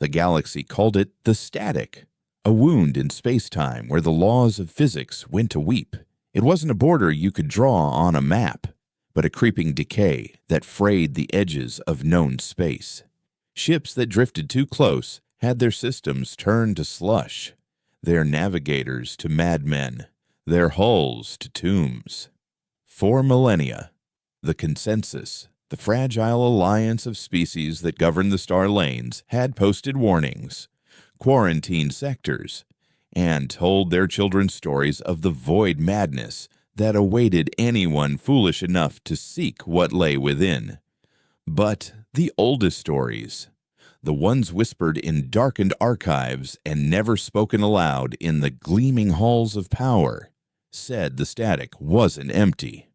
The galaxy called it the static, a wound in space-time where the laws of physics went to weep. It wasn't a border you could draw on a map, but a creeping decay that frayed the edges of known space. Ships that drifted too close had their systems turned to slush, their navigators to madmen, their hulls to tombs. For millennia, the consensus, the fragile alliance of species that governed the star lanes, had posted warnings, quarantined sectors, and told their children stories of the void madness that awaited anyone foolish enough to seek what lay within. But the oldest stories, the ones whispered in darkened archives and never spoken aloud in the gleaming halls of power, said the static wasn't empty.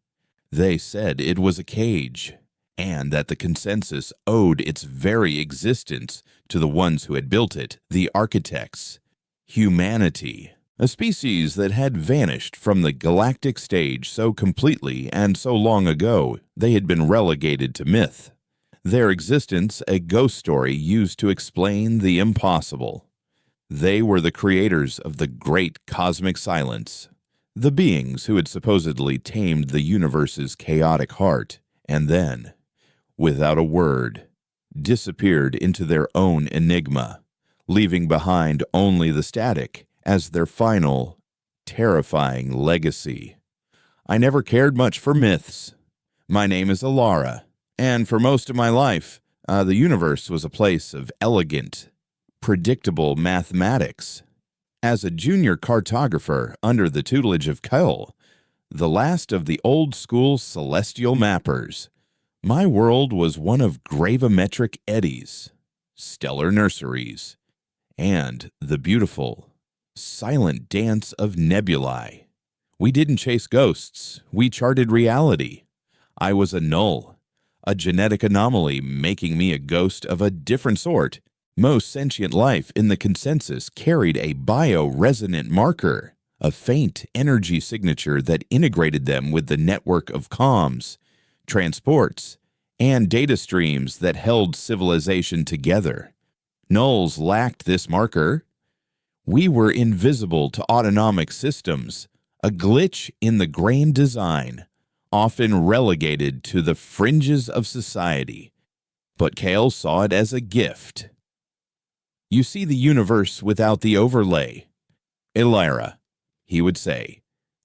They said it was a cage, and that the consensus owed its very existence to the ones who had built it, the architects, humanity, a species that had vanished from the galactic stage so completely and so long ago they had been relegated to myth. Their existence a ghost story used to explain the impossible. They were the creators of the great cosmic silence, the beings who had supposedly tamed the universe's chaotic heart, and then, without a word, disappeared into their own enigma, leaving behind only the static as their final, terrifying legacy. I never cared much for myths. My name is Alara, and for most of my life, the universe was a place of elegant, predictable mathematics. As a junior cartographer under the tutelage of Kyle, the last of the old-school celestial mappers, my world was one of gravimetric eddies, stellar nurseries, and the beautiful, silent dance of nebulae. We didn't chase ghosts, we charted reality. I was a null, a genetic anomaly making me a ghost of a different sort. Most sentient life in the consensus carried a bio-resonant marker, a faint energy signature that integrated them with the network of comms, transports, and data streams that held civilization together. Nulls lacked this marker. We were invisible to autonomic systems, a glitch in the grand design, often relegated to the fringes of society. But Kale saw it as a gift. You see the universe without the overlay. Elira, he would say,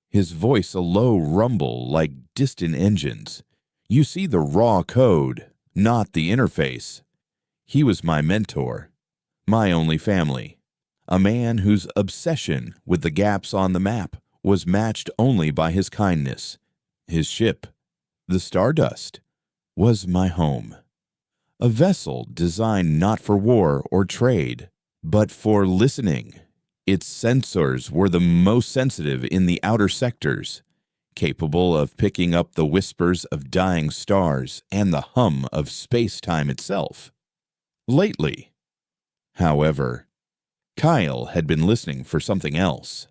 his voice a low rumble like distant engines. You see the raw code, not the interface. He was my mentor, my only family, a man whose obsession with the gaps on the map was matched only by his kindness. His ship, the Stardust, was my home. A vessel designed not for war or trade, but for listening. Its sensors were the most sensitive in the outer sectors, capable of picking up the whispers of dying stars and the hum of space-time itself. Lately, however, Kyle had been listening for something else.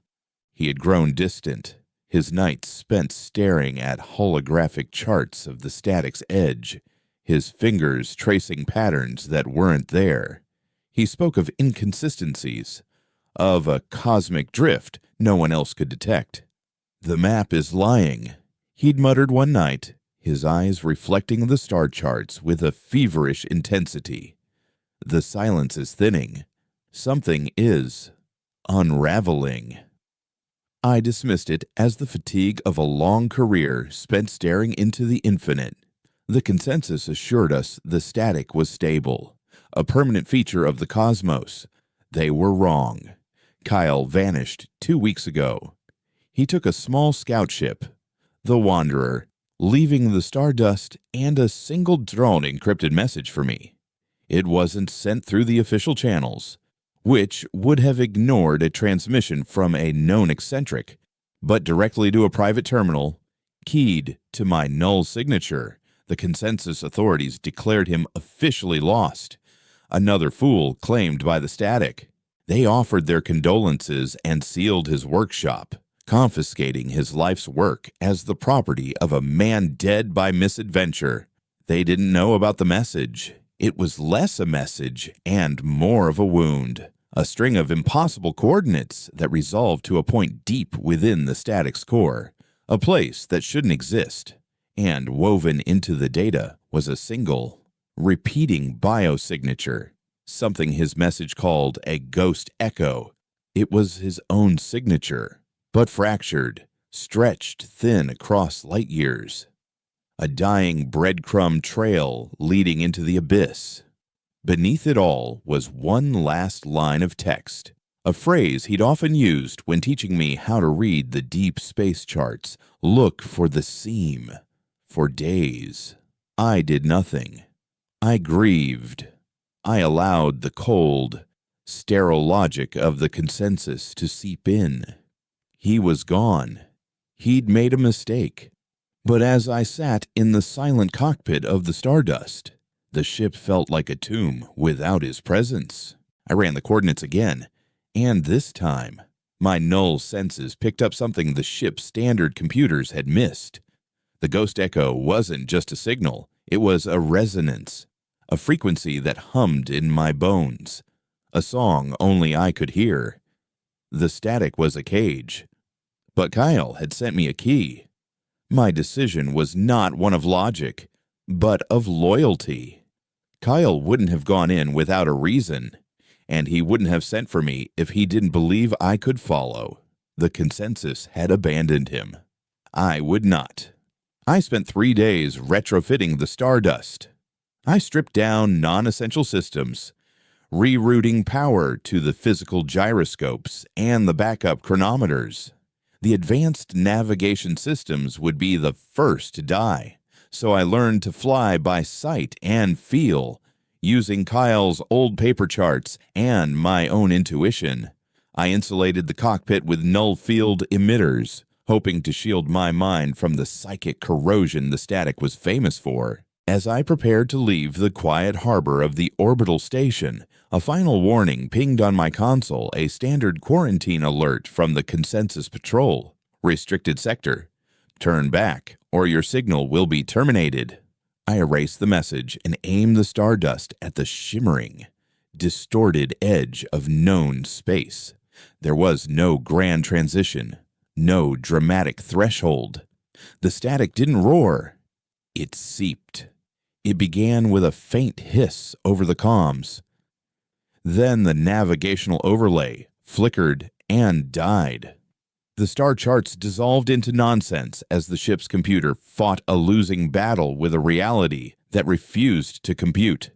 He had grown distant, his nights spent staring at holographic charts of the static's edge, his fingers tracing patterns that weren't there. He spoke of inconsistencies, of a cosmic drift no one else could detect. The map is lying, he'd muttered one night, his eyes reflecting the star charts with a feverish intensity. The silence is thinning. Something is unraveling. I dismissed it as the fatigue of a long career spent staring into the infinite. The consensus assured us the static was stable, a permanent feature of the cosmos. They were wrong. Kyle vanished 2 weeks ago. He took a small scout ship, the Wanderer, leaving the Stardust and a single drone encrypted message for me. It wasn't sent through the official channels, which would have ignored a transmission from a known eccentric, but directly to a private terminal, keyed to my null signature. The consensus authorities declared him officially lost, another fool claimed by the static. They offered their condolences and sealed his workshop, confiscating his life's work as the property of a man dead by misadventure. They didn't know about the message. It was less a message and more of a wound, a string of impossible coordinates that resolved to a point deep within the static's core, a place that shouldn't exist. And woven into the data was a single, repeating biosignature, something his message called a ghost echo. It was his own signature, but fractured, stretched thin across light years. A dying breadcrumb trail leading into the abyss. Beneath it all was one last line of text, a phrase he'd often used when teaching me how to read the deep space charts. Look for the seam. For days, I did nothing. I grieved. I allowed the cold, sterile logic of the consensus to seep in. He was gone. He'd made a mistake. But as I sat in the silent cockpit of the Stardust, the ship felt like a tomb without his presence. I ran the coordinates again, and this time, my null senses picked up something the ship's standard computers had missed. The ghost echo wasn't just a signal, it was a resonance, a frequency that hummed in my bones, a song only I could hear. The static was a cage, but Kyle had sent me a key. My decision was not one of logic, but of loyalty. Kyle wouldn't have gone in without a reason, and he wouldn't have sent for me if he didn't believe I could follow. The consensus had abandoned him. I would not. I spent 3 days retrofitting the Stardust. I stripped down non-essential systems, rerouting power to the physical gyroscopes and the backup chronometers. The advanced navigation systems would be the first to die, so I learned to fly by sight and feel, using Kyle's old paper charts and my own intuition. I insulated the cockpit with null field emitters, hoping to shield my mind from the psychic corrosion the static was famous for. As I prepared to leave the quiet harbor of the orbital station, a final warning pinged on my console, a standard quarantine alert from the Consensus Patrol. Restricted sector. Turn back, or your signal will be terminated. I erased the message and aimed the Stardust at the shimmering, distorted edge of known space. There was no grand transition, no dramatic threshold. The static didn't roar. It seeped. It began with a faint hiss over the comms. Then the navigational overlay flickered and died. The star charts dissolved into nonsense as the ship's computer fought a losing battle with a reality that refused to compute.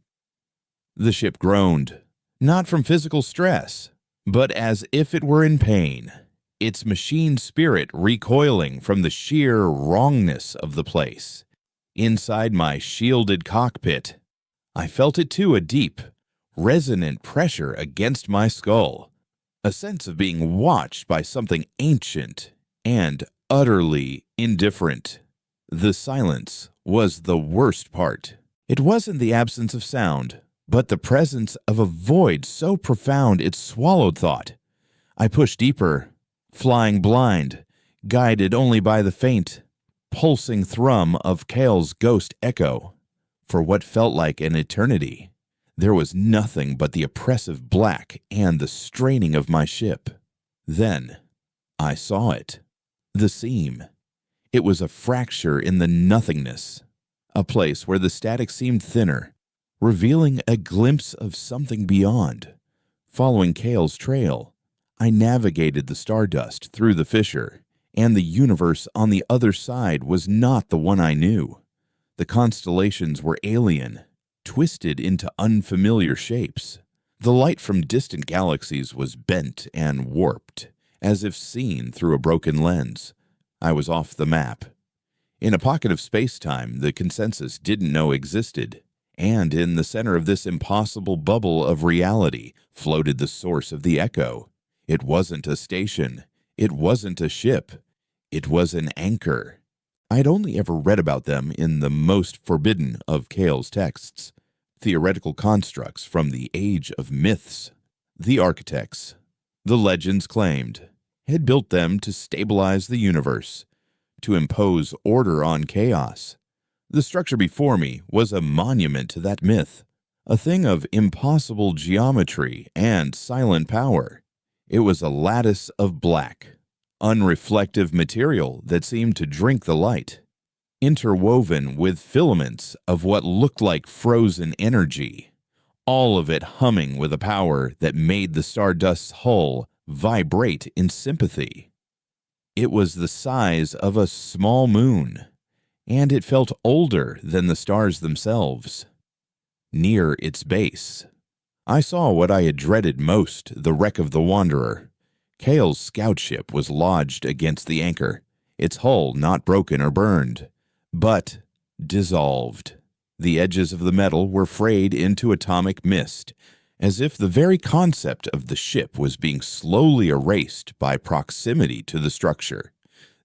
The ship groaned, not from physical stress, but as if it were in pain, its machine spirit recoiling from the sheer wrongness of the place. Inside my shielded cockpit, I felt it too, a deep, resonant pressure against my skull, a sense of being watched by something ancient and utterly indifferent. The silence was the worst part. It wasn't the absence of sound, but the presence of a void so profound it swallowed thought. I pushed deeper, flying blind, guided only by the faint, pulsing thrum of Kale's ghost echo. For what felt like an eternity, there was nothing but the oppressive black and the straining of my ship. Then I saw it. The seam. It was a fracture in the nothingness, a place where the static seemed thinner, revealing a glimpse of something beyond. Following Kale's trail, I navigated the Stardust through the fissure, and the universe on the other side was not the one I knew. The constellations were alien, twisted into unfamiliar shapes. The light from distant galaxies was bent and warped, as if seen through a broken lens. I was off the map. In a pocket of space-time the consensus didn't know existed, and in the center of this impossible bubble of reality floated the source of the echo. It wasn't a station. It wasn't a ship. It was an anchor. I'd only ever read about them in the most forbidden of Kale's texts, theoretical constructs from the age of myths. The architects, the legends claimed, had built them to stabilize the universe, to impose order on chaos. The structure before me was a monument to that myth, a thing of impossible geometry and silent power. It was a lattice of black, unreflective material that seemed to drink the light, interwoven with filaments of what looked like frozen energy, all of it humming with a power that made the stardust's hull vibrate in sympathy. It was the size of a small moon, and it felt older than the stars themselves. Near its base, I saw what I had dreaded most, the wreck of the Wanderer. Kale's scout ship was lodged against the anchor, its hull not broken or burned, but dissolved. The edges of the metal were frayed into atomic mist, as if the very concept of the ship was being slowly erased by proximity to the structure.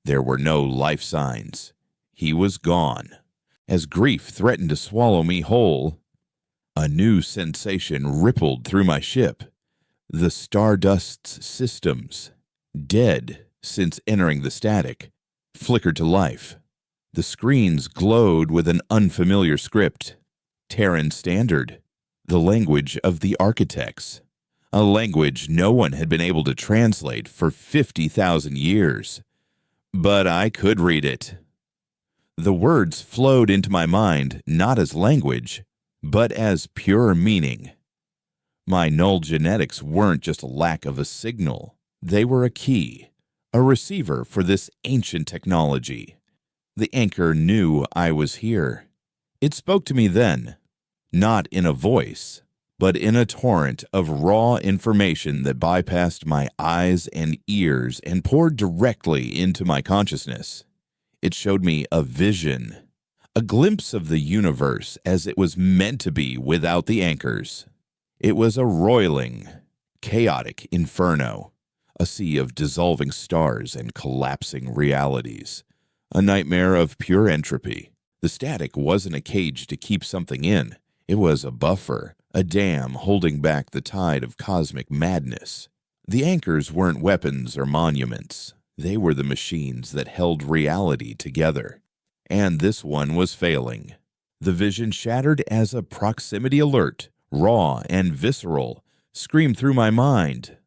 There were no life signs. He was gone. As grief threatened to swallow me whole, a new sensation rippled through my ship. The Stardust's systems, dead since entering the static, flickered to life. The screens glowed with an unfamiliar script, Terran Standard, the language of the architects, a language no one had been able to translate for 50,000 years. But I could read it. The words flowed into my mind not as language, but as pure meaning. My null genetics weren't just a lack of a signal. They were a key, a receiver for this ancient technology. The anchor knew I was here. It spoke to me then, not in a voice, but in a torrent of raw information that bypassed my eyes and ears and poured directly into my consciousness. It showed me a vision, a glimpse of the universe as it was meant to be without the anchors. It was a roiling, chaotic inferno, a sea of dissolving stars and collapsing realities, a nightmare of pure entropy. The static wasn't a cage to keep something in. It was a buffer, a dam holding back the tide of cosmic madness. The anchors weren't weapons or monuments. They were the machines that held reality together. And this one was failing. The vision shattered as a proximity alert, raw and visceral, screamed through my mind.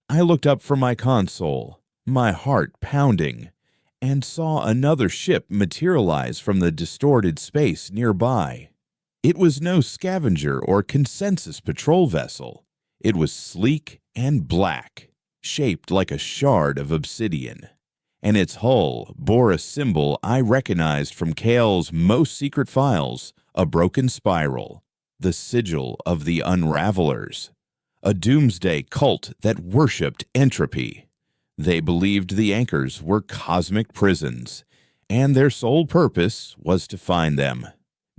I looked up from my console, my heart pounding, and saw another ship materialize from the distorted space nearby. It was no scavenger or consensus patrol vessel. It was sleek and black, shaped like a shard of obsidian, and its hull bore a symbol I recognized from Kale's most secret files, a broken spiral, the sigil of the Unravelers, a doomsday cult that worshipped entropy. They believed the anchors were cosmic prisons, and their sole purpose was to find them,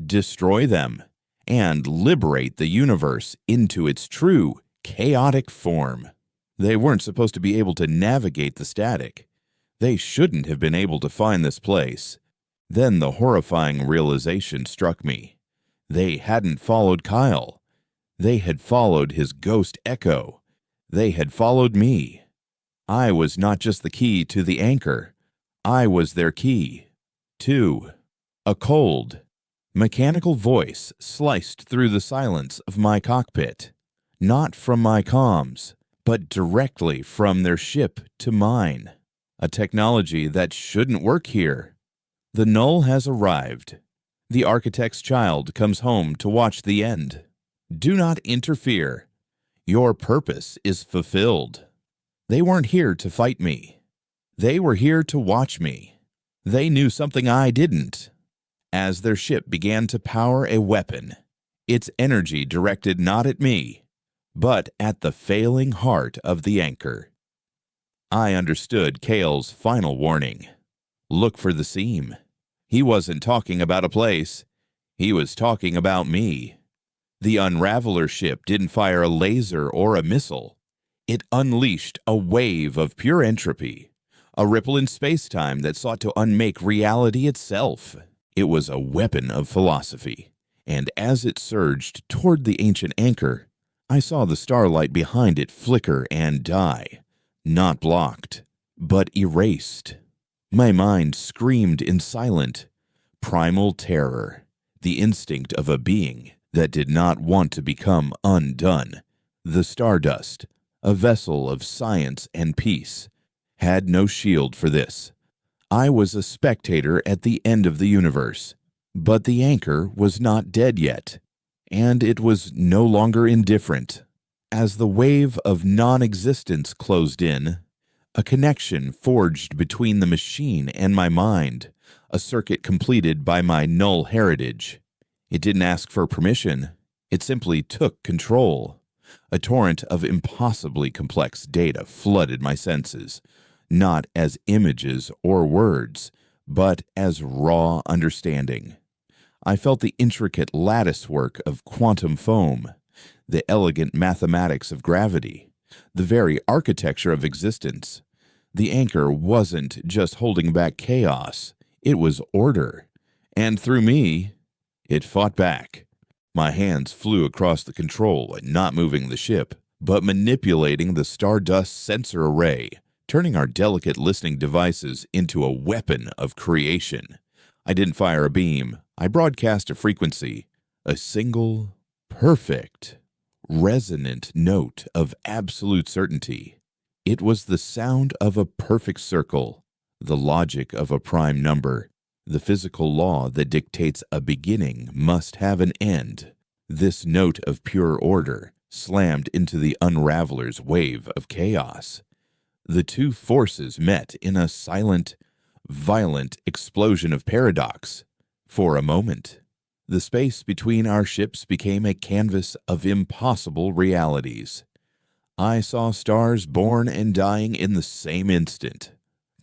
destroy them, and liberate the universe into its true, chaotic form. They weren't supposed to be able to navigate the static. They shouldn't have been able to find this place. Then the horrifying realization struck me. They hadn't followed Kyle. They had followed his ghost echo. They had followed me. I was not just the key to the anchor. I was their key. Too. A cold, mechanical voice sliced through the silence of my cockpit. Not from my comms, but directly from their ship to mine. A technology that shouldn't work here. The null has arrived. The architect's child comes home to watch the end. Do not interfere. Your purpose is fulfilled. They weren't here to fight me. They were here to watch me. They knew something I didn't. As their ship began to power a weapon, its energy directed not at me, but at the failing heart of the anchor. I understood Kale's final warning. Look for the seam. He wasn't talking about a place. He was talking about me. The Unraveler ship didn't fire a laser or a missile. It unleashed a wave of pure entropy, a ripple in space-time that sought to unmake reality itself. It was a weapon of philosophy, and as it surged toward the ancient anchor, I saw the starlight behind it flicker and die, not blocked, but erased. My mind screamed in silent, primal terror, the instinct of a being that did not want to become undone. The Stardust, a vessel of science and peace, had no shield for this. I was a spectator at the end of the universe, but the anchor was not dead yet, and it was no longer indifferent. As the wave of non-existence closed in, a connection forged between the machine and my mind, a circuit completed by my null heritage. It didn't ask for permission. It simply took control. A torrent of impossibly complex data flooded my senses, not as images or words, but as raw understanding. I felt the intricate latticework of quantum foam, the elegant mathematics of gravity, the very architecture of existence. The anchor wasn't just holding back chaos, it was order. And through me, it fought back. My hands flew across the control, not moving the ship, but manipulating the Stardust sensor array, turning our delicate listening devices into a weapon of creation. I didn't fire a beam. I broadcast a frequency, a single, perfect, resonant note of absolute certainty. It was the sound of a perfect circle, the logic of a prime number, the physical law that dictates a beginning must have an end. This note of pure order slammed into the Unraveler's wave of chaos. The two forces met in a silent, violent explosion of paradox. For a moment, the space between our ships became a canvas of impossible realities. I saw stars born and dying in the same instant,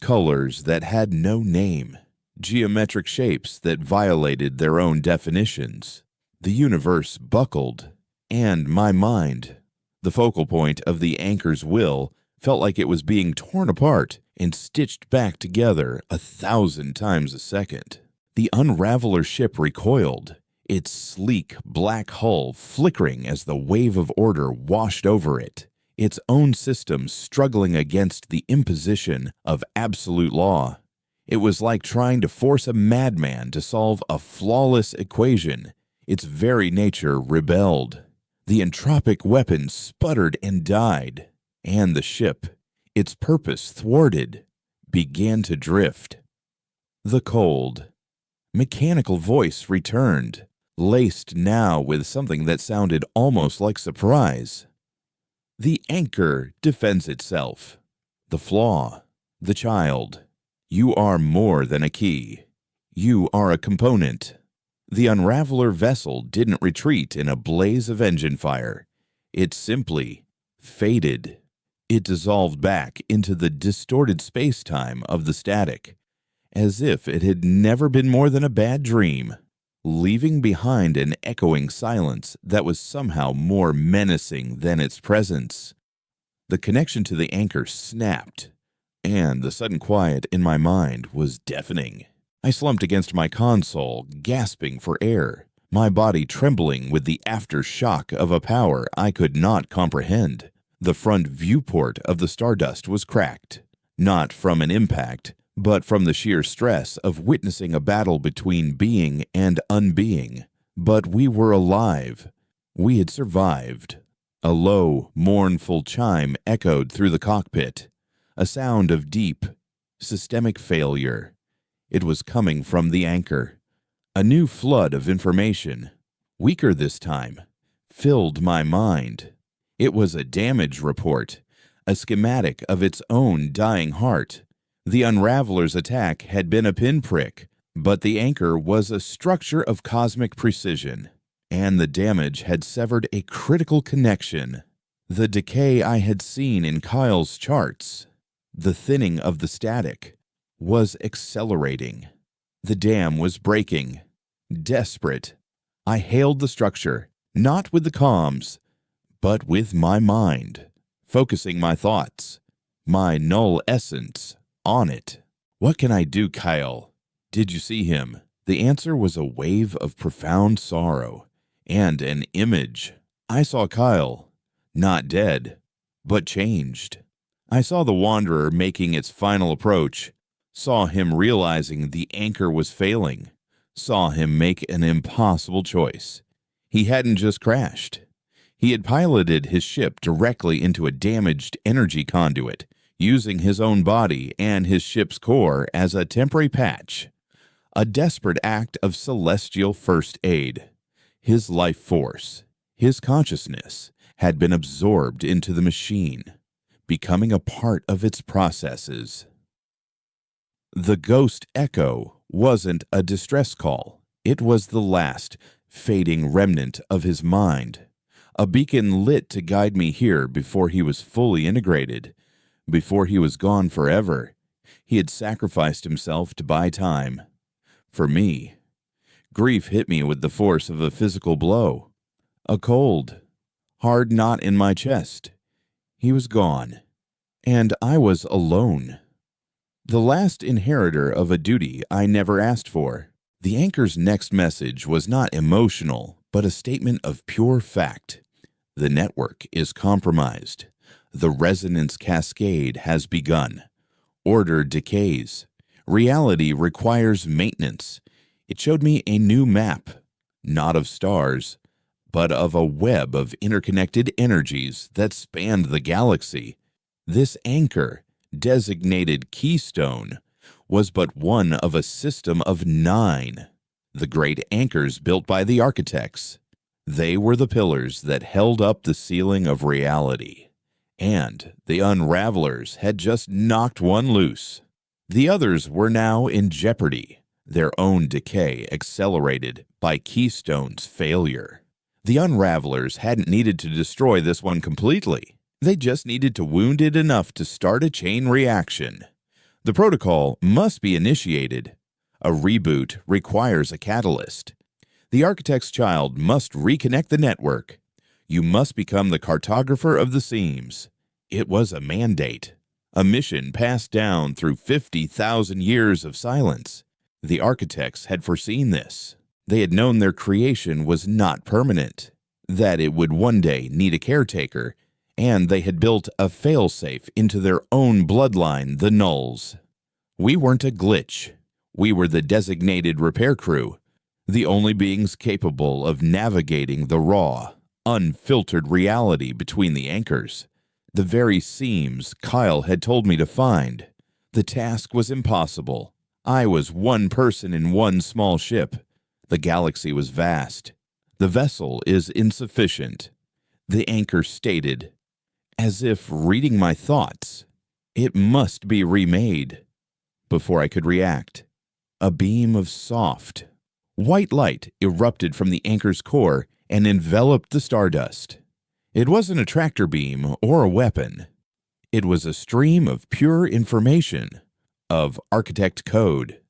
colors that had no name, geometric shapes that violated their own definitions. The universe buckled, and my mind, the focal point of the anchor's will, felt like it was being torn apart and stitched back together 1,000 times a second. The Unraveler ship recoiled, its sleek black hull flickering as the wave of order washed over it, its own system struggling against the imposition of absolute law. It was like trying to force a madman to solve a flawless equation. Its very nature rebelled. The entropic weapon sputtered and died, and the ship, its purpose thwarted, began to drift. The cold, mechanical voice returned, laced now with something that sounded almost like surprise. The anchor defends itself. The flaw, the child. You are more than a key. You are a component. The Unraveler vessel didn't retreat in a blaze of engine fire. It simply faded. It dissolved back into the distorted space-time of the static, as if it had never been more than a bad dream, leaving behind an echoing silence that was somehow more menacing than its presence. The connection to the anchor snapped, and the sudden quiet in my mind was deafening. I slumped against my console, gasping for air, my body trembling with the aftershock of a power I could not comprehend. The front viewport of the Stardust was cracked, not from an impact, but from the sheer stress of witnessing a battle between being and unbeing. But we were alive. We had survived. A low, mournful chime echoed through the cockpit, a sound of deep, systemic failure. It was coming from the anchor. A new flood of information, weaker this time, filled my mind. It was a damage report, a schematic of its own dying heart. The Unraveler's attack had been a pinprick, but the anchor was a structure of cosmic precision, and the damage had severed a critical connection. The decay I had seen in Kyle's charts, the thinning of the static, was accelerating. The dam was breaking. Desperate, I hailed the structure, not with the comms, but with my mind, focusing my thoughts, my null essence, on it. What can I do, Kyle? Did you see him? The answer was a wave of profound sorrow and an image. I saw Kyle, not dead, but changed. I saw the Wanderer making its final approach, saw him realizing the anchor was failing, saw him make an impossible choice. He hadn't just crashed. He had piloted his ship directly into a damaged energy conduit, using his own body and his ship's core as a temporary patch. A desperate act of celestial first aid. His life force, his consciousness, had been absorbed into the machine, becoming a part of its processes. The ghost echo wasn't a distress call. It was the last, fading remnant of his mind, a beacon lit to guide me here before he was fully integrated, before he was gone forever. He had sacrificed himself to buy time. For me, grief hit me with the force of a physical blow, a cold, hard knot in my chest. He was gone, and I was alone. The last inheritor of a duty I never asked for. The anchor's next message was not emotional, but a statement of pure fact. The network is compromised. The resonance cascade has begun. Order decays. Reality requires maintenance. It showed me a new map, not of stars, but of a web of interconnected energies that spanned the galaxy. This anchor, designated Keystone, was but one of a system of 9, the great anchors built by the architects. They were the pillars that held up the ceiling of reality, and the unravelers had just knocked one loose. The others were now in jeopardy, their own decay accelerated by Keystone's failure. The unravelers hadn't needed to destroy this one completely. They just needed to wound it enough to start a chain reaction. The protocol must be initiated. A reboot requires a catalyst. The architect's child must reconnect the network. You must become the cartographer of the seams. It was a mandate, a mission passed down through 50,000 years of silence. The architects had foreseen this. They had known their creation was not permanent, that it would one day need a caretaker, and they had built a failsafe into their own bloodline, the Nulls. We weren't a glitch. We were the designated repair crew, the only beings capable of navigating the raw, unfiltered reality between the anchors. The very seams Kyle had told me to find. The task was impossible. I was one person in one small ship. The galaxy was vast. The vessel is insufficient. The anchor stated, as if reading my thoughts. It must be remade. Before I could react, a beam of soft, white light erupted from the anchor's core and enveloped the stardust. It wasn't a tractor beam or a weapon. It was a stream of pure information, of architect code.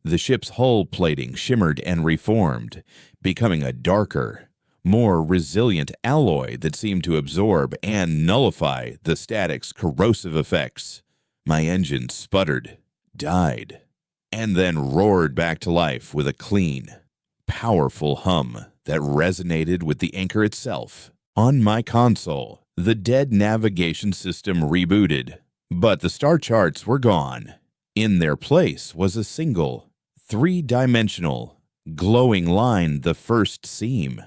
The ship's hull plating shimmered and reformed, becoming a darker, more resilient alloy that seemed to absorb and nullify the static's corrosive effects. My engine sputtered, died, and then roared back to life with a clean, powerful hum that resonated with the anchor itself. On my console, the dead navigation system rebooted, but the star charts were gone. In their place was a single, 3-dimensional, glowing line, the first seam,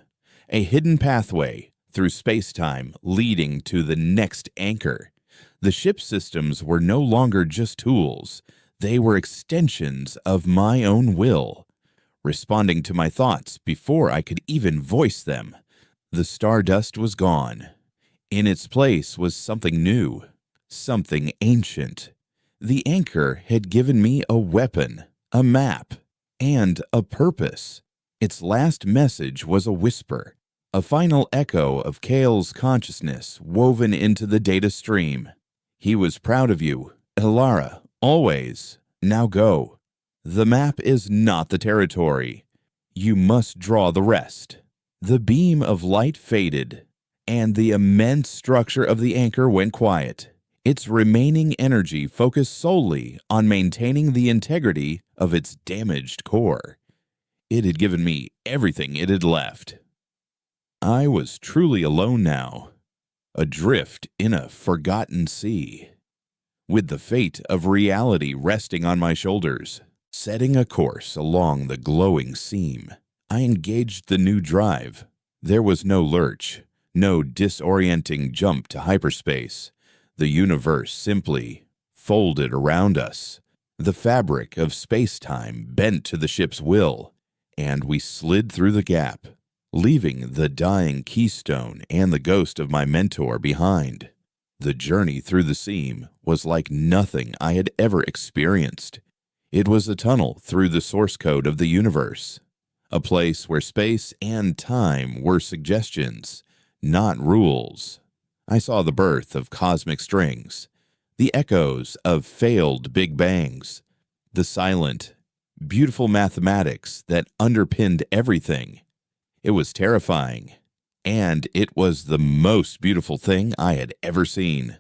a hidden pathway through space-time leading to the next anchor. The ship systems were no longer just tools. They were extensions of my own will, responding to my thoughts before I could even voice them. The stardust was gone. In its place was something new, something ancient. The anchor had given me a weapon, a map, and a purpose. Its last message was a whisper, a final echo of Kale's consciousness woven into the data stream. He was proud of you, Elara, always. Now go. The map is not the territory. You must draw the rest. The beam of light faded, and the immense structure of the anchor went quiet. Its remaining energy focused solely on maintaining the integrity of its damaged core. It had given me everything it had left. I was truly alone now, adrift in a forgotten sea, with the fate of reality resting on my shoulders. Setting a course along the glowing seam, I engaged the new drive. There was no lurch, no disorienting jump to hyperspace. The universe simply folded around us. The fabric of space-time bent to the ship's will, and we slid through the gap, leaving the dying keystone and the ghost of my mentor behind. The journey through the seam was like nothing I had ever experienced. It was a tunnel through the source code of the universe, a place where space and time were suggestions, not rules. I saw the birth of cosmic strings, the echoes of failed Big Bangs, the silent, beautiful mathematics that underpinned everything. It was terrifying, and it was the most beautiful thing I had ever seen.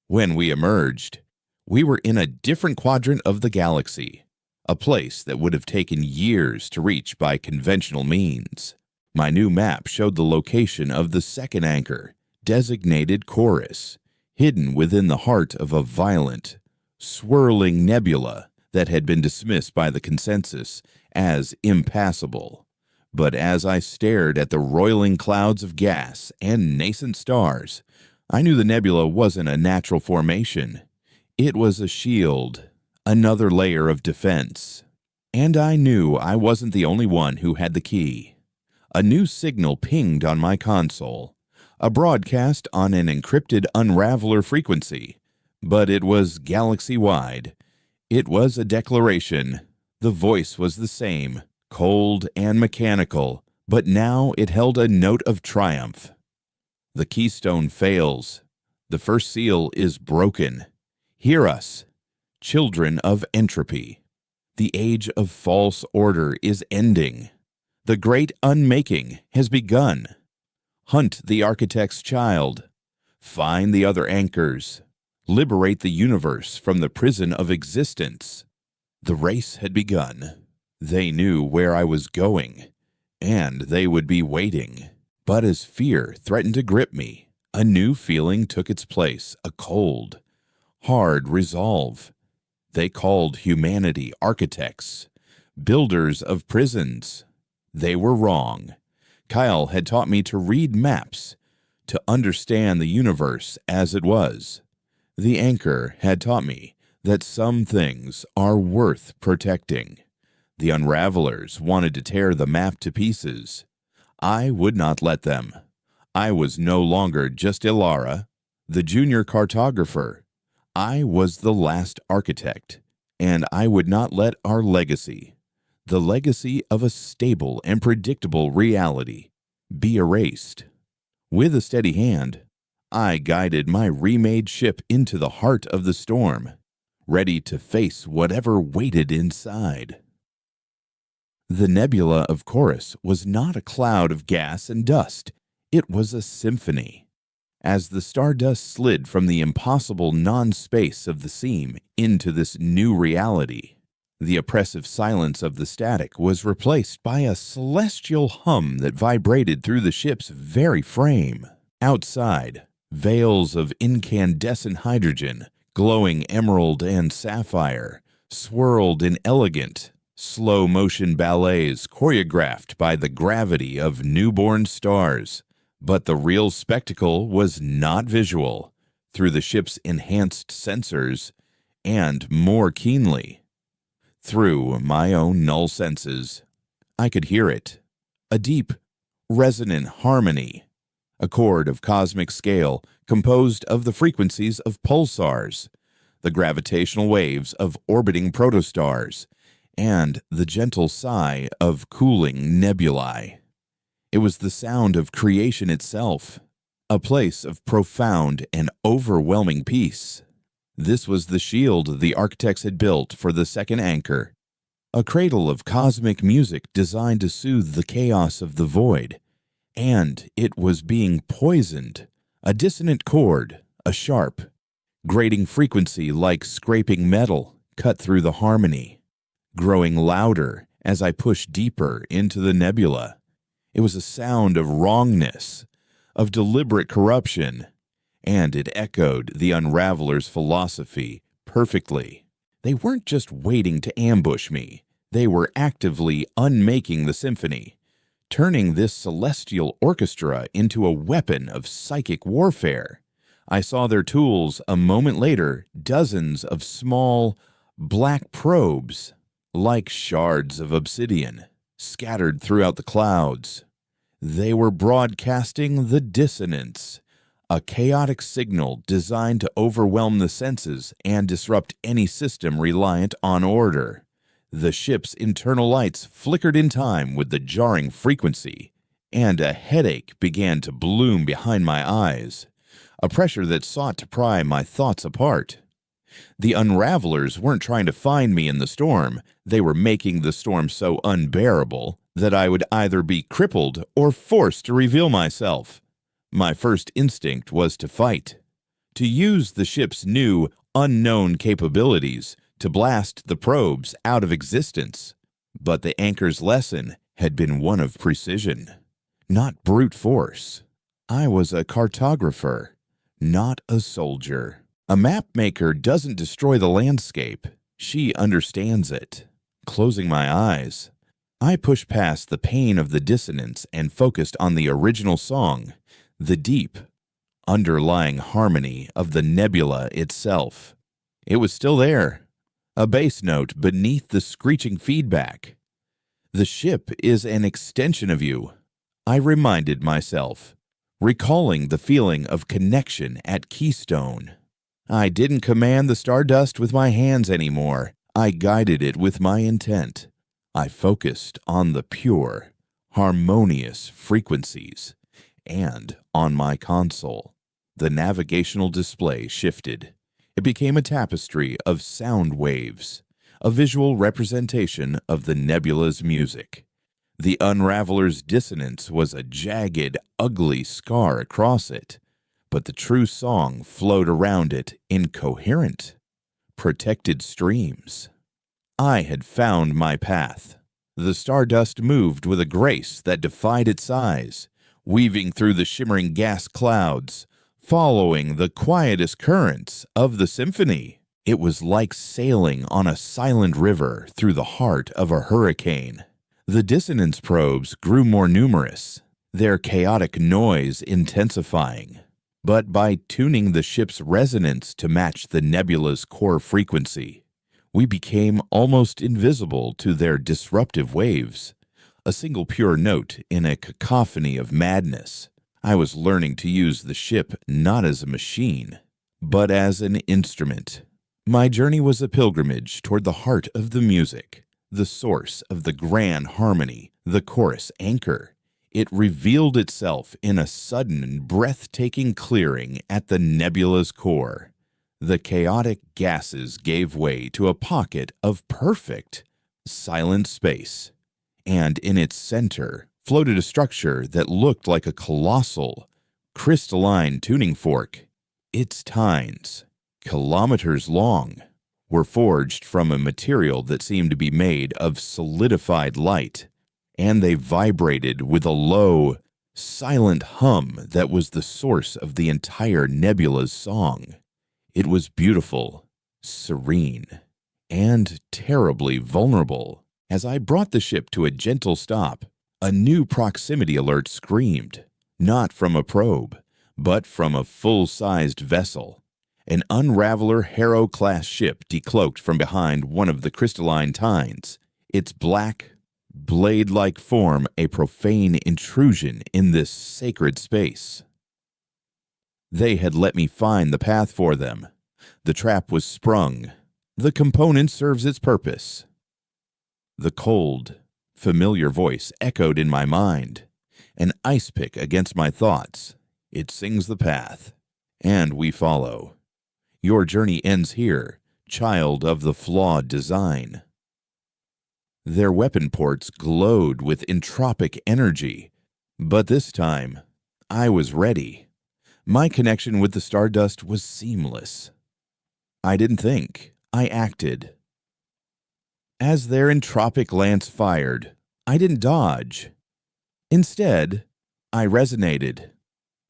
When we emerged, we were in a different quadrant of the galaxy, a place that would have taken years to reach by conventional means. My new map showed the location of the second anchor, designated Chorus, hidden within the heart of a violent, swirling nebula that had been dismissed by the consensus as impassable. But as I stared at the roiling clouds of gas and nascent stars, I knew the nebula wasn't a natural formation. It was a shield, another layer of defense. And I knew I wasn't the only one who had the key. A new signal pinged on my console, a broadcast on an encrypted unraveler frequency, but it was galaxy-wide. It was a declaration. The voice was the same, cold and mechanical, but now it held a note of triumph. The keystone fails. The first seal is broken. Hear us, children of entropy. The age of false order is ending. The great unmaking has begun. Hunt the architect's child. Find the other anchors. Liberate the universe from the prison of existence. The race had begun. They knew where I was going, and they would be waiting. But as fear threatened to grip me, a new feeling took its place, a cold, hard resolve. They called humanity architects, builders of prisons. They were wrong. Kyle had taught me to read maps, to understand the universe as it was. The anchor had taught me that some things are worth protecting. The unravelers wanted to tear the map to pieces. I would not let them. I was no longer just Ilara, the junior cartographer. I was the last architect, and I would not let our legacy, the legacy of a stable and predictable reality, be erased. With a steady hand, I guided my remade ship into the heart of the storm, ready to face whatever waited inside. The nebula of Chorus was not a cloud of gas and dust. It was a symphony. As the stardust slid from the impossible non-space of the seam into this new reality, the oppressive silence of the static was replaced by a celestial hum that vibrated through the ship's very frame. Outside, veils of incandescent hydrogen, glowing emerald and sapphire, swirled in elegant, slow-motion ballets choreographed by the gravity of newborn stars. But the real spectacle was not visual, through the ship's enhanced sensors, and more keenly, through my own null senses. I could hear it, a deep, resonant harmony, a chord of cosmic scale composed of the frequencies of pulsars, the gravitational waves of orbiting protostars, and the gentle sigh of cooling nebulae. It was the sound of creation itself, a place of profound and overwhelming peace. This was the shield the architects had built for the second anchor, a cradle of cosmic music designed to soothe the chaos of the void. And it was being poisoned, a dissonant chord, a sharp, grating frequency like scraping metal, cut through the harmony, growing louder as I pushed deeper into the nebula. It was a sound of wrongness, of deliberate corruption, and it echoed the Unraveler's philosophy perfectly. They weren't just waiting to ambush me. They were actively unmaking the symphony, turning this celestial orchestra into a weapon of psychic warfare. I saw their tools a moment later, dozens of small, black probes, like shards of obsidian, scattered throughout the clouds. They were broadcasting the dissonance, a chaotic signal designed to overwhelm the senses and disrupt any system reliant on order. The ship's internal lights flickered in time with the jarring frequency, and a headache began to bloom behind my eyes, a pressure that sought to pry my thoughts apart. The Unravelers weren't trying to find me in the storm. They were making the storm so unbearable that I would either be crippled or forced to reveal myself. My first instinct was to fight, to use the ship's new, unknown capabilities to blast the probes out of existence. But the anchor's lesson had been one of precision, not brute force. I was a cartographer, not a soldier. A map maker doesn't destroy the landscape. She understands it. Closing my eyes, I pushed past the pain of the dissonance and focused on the original song, the deep, underlying harmony of the nebula itself. It was still there, a bass note beneath the screeching feedback. The ship is an extension of you, I reminded myself, recalling the feeling of connection at Keystone. I didn't command the stardust with my hands anymore. I guided it with my intent. I focused on the pure, harmonious frequencies, and on my console. The navigational display shifted. It became a tapestry of sound waves, a visual representation of the nebula's music. The Unraveler's dissonance was a jagged, ugly scar across it, but the true song flowed around it in coherent, protected streams. I had found my path. The stardust moved with a grace that defied its size, weaving through the shimmering gas clouds, following the quietest currents of the symphony. It was like sailing on a silent river through the heart of a hurricane. The dissonance probes grew more numerous, their chaotic noise intensifying. But by tuning the ship's resonance to match the nebula's core frequency, we became almost invisible to their disruptive waves, a single pure note in a cacophony of madness. I was learning to use the ship not as a machine, but as an instrument. My journey was a pilgrimage toward the heart of the music, the source of the grand harmony, the chorus anchor. It revealed itself in a sudden, breathtaking clearing at the nebula's core. The chaotic gases gave way to a pocket of perfect, silent space, and in its center floated a structure that looked like a colossal, crystalline tuning fork. Its tines, kilometers long, were forged from a material that seemed to be made of solidified light, and they vibrated with a low, silent hum that was the source of the entire nebula's song. It was beautiful, serene, and terribly vulnerable. As I brought the ship to a gentle stop, a new proximity alert screamed, not from a probe, but from a full-sized vessel. An Unraveler Harrow-class ship decloaked from behind one of the crystalline tines, its black, blade-like form a profane intrusion in this sacred space. They had let me find the path for them. The trap was sprung. The component serves its purpose. The cold, familiar voice echoed in my mind, an ice pick against my thoughts. It sings the path, and we follow. Your journey ends here, child of the flawed design. Their weapon ports glowed with entropic energy, but this time, I was ready. My connection with the stardust was seamless. I didn't think, I acted. As their entropic lance fired, I didn't dodge. Instead, I resonated.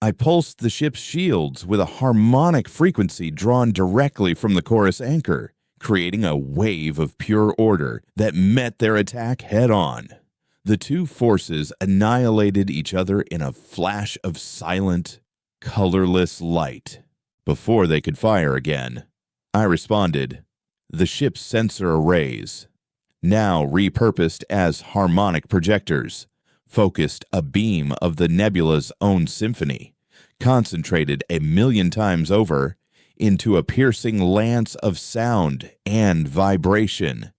I pulsed the ship's shields with a harmonic frequency drawn directly from the chorus anchor, creating a wave of pure order that met their attack head-on. The two forces annihilated each other in a flash of silent, colorless light before they could fire again. I responded. The ship's sensor arrays, now repurposed as harmonic projectors, focused a beam of the nebula's own symphony, concentrated 1,000,000 times over, into a piercing lance of sound and vibration.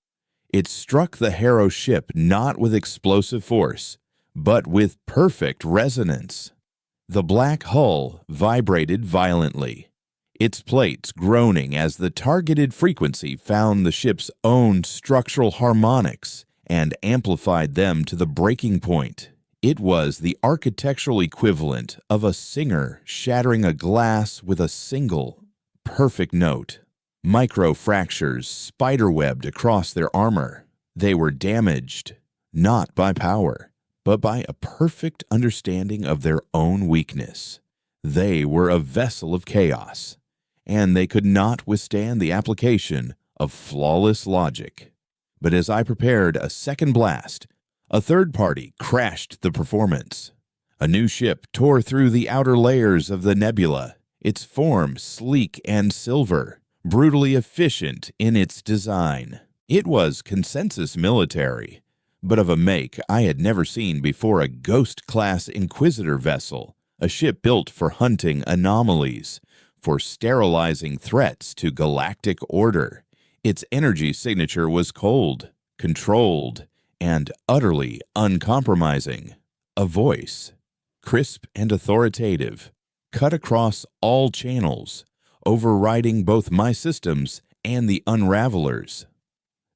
It struck the Harrow ship not with explosive force, but with perfect resonance. The black hull vibrated violently, its plates groaning as the targeted frequency found the ship's own structural harmonics and amplified them to the breaking point. It was the architectural equivalent of a singer shattering a glass with a single, perfect note. Microfractures spiderwebbed across their armor. They were damaged, not by power, but by a perfect understanding of their own weakness. They were a vessel of chaos, and they could not withstand the application of flawless logic. But as I prepared a second blast, a third party crashed the performance. A new ship tore through the outer layers of the nebula, its form sleek and silver, brutally efficient in its design. It was consensus military, but of a make I had never seen before. A Ghost-class Inquisitor vessel, a ship built for hunting anomalies, for sterilizing threats to galactic order. Its energy signature was cold, controlled, and utterly uncompromising. A voice, crisp and authoritative, cut across all channels, overriding both my systems and the Unravelers.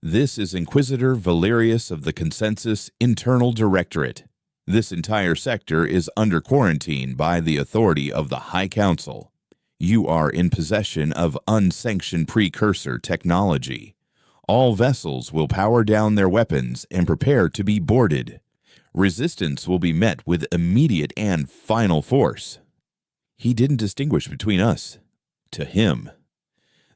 This is Inquisitor Valerius of the Consensus Internal Directorate. This entire sector is under quarantine by the authority of the High Council. You are in possession of unsanctioned precursor technology. All vessels will power down their weapons and prepare to be boarded. Resistance will be met with immediate and final force. He didn't distinguish between us. To him,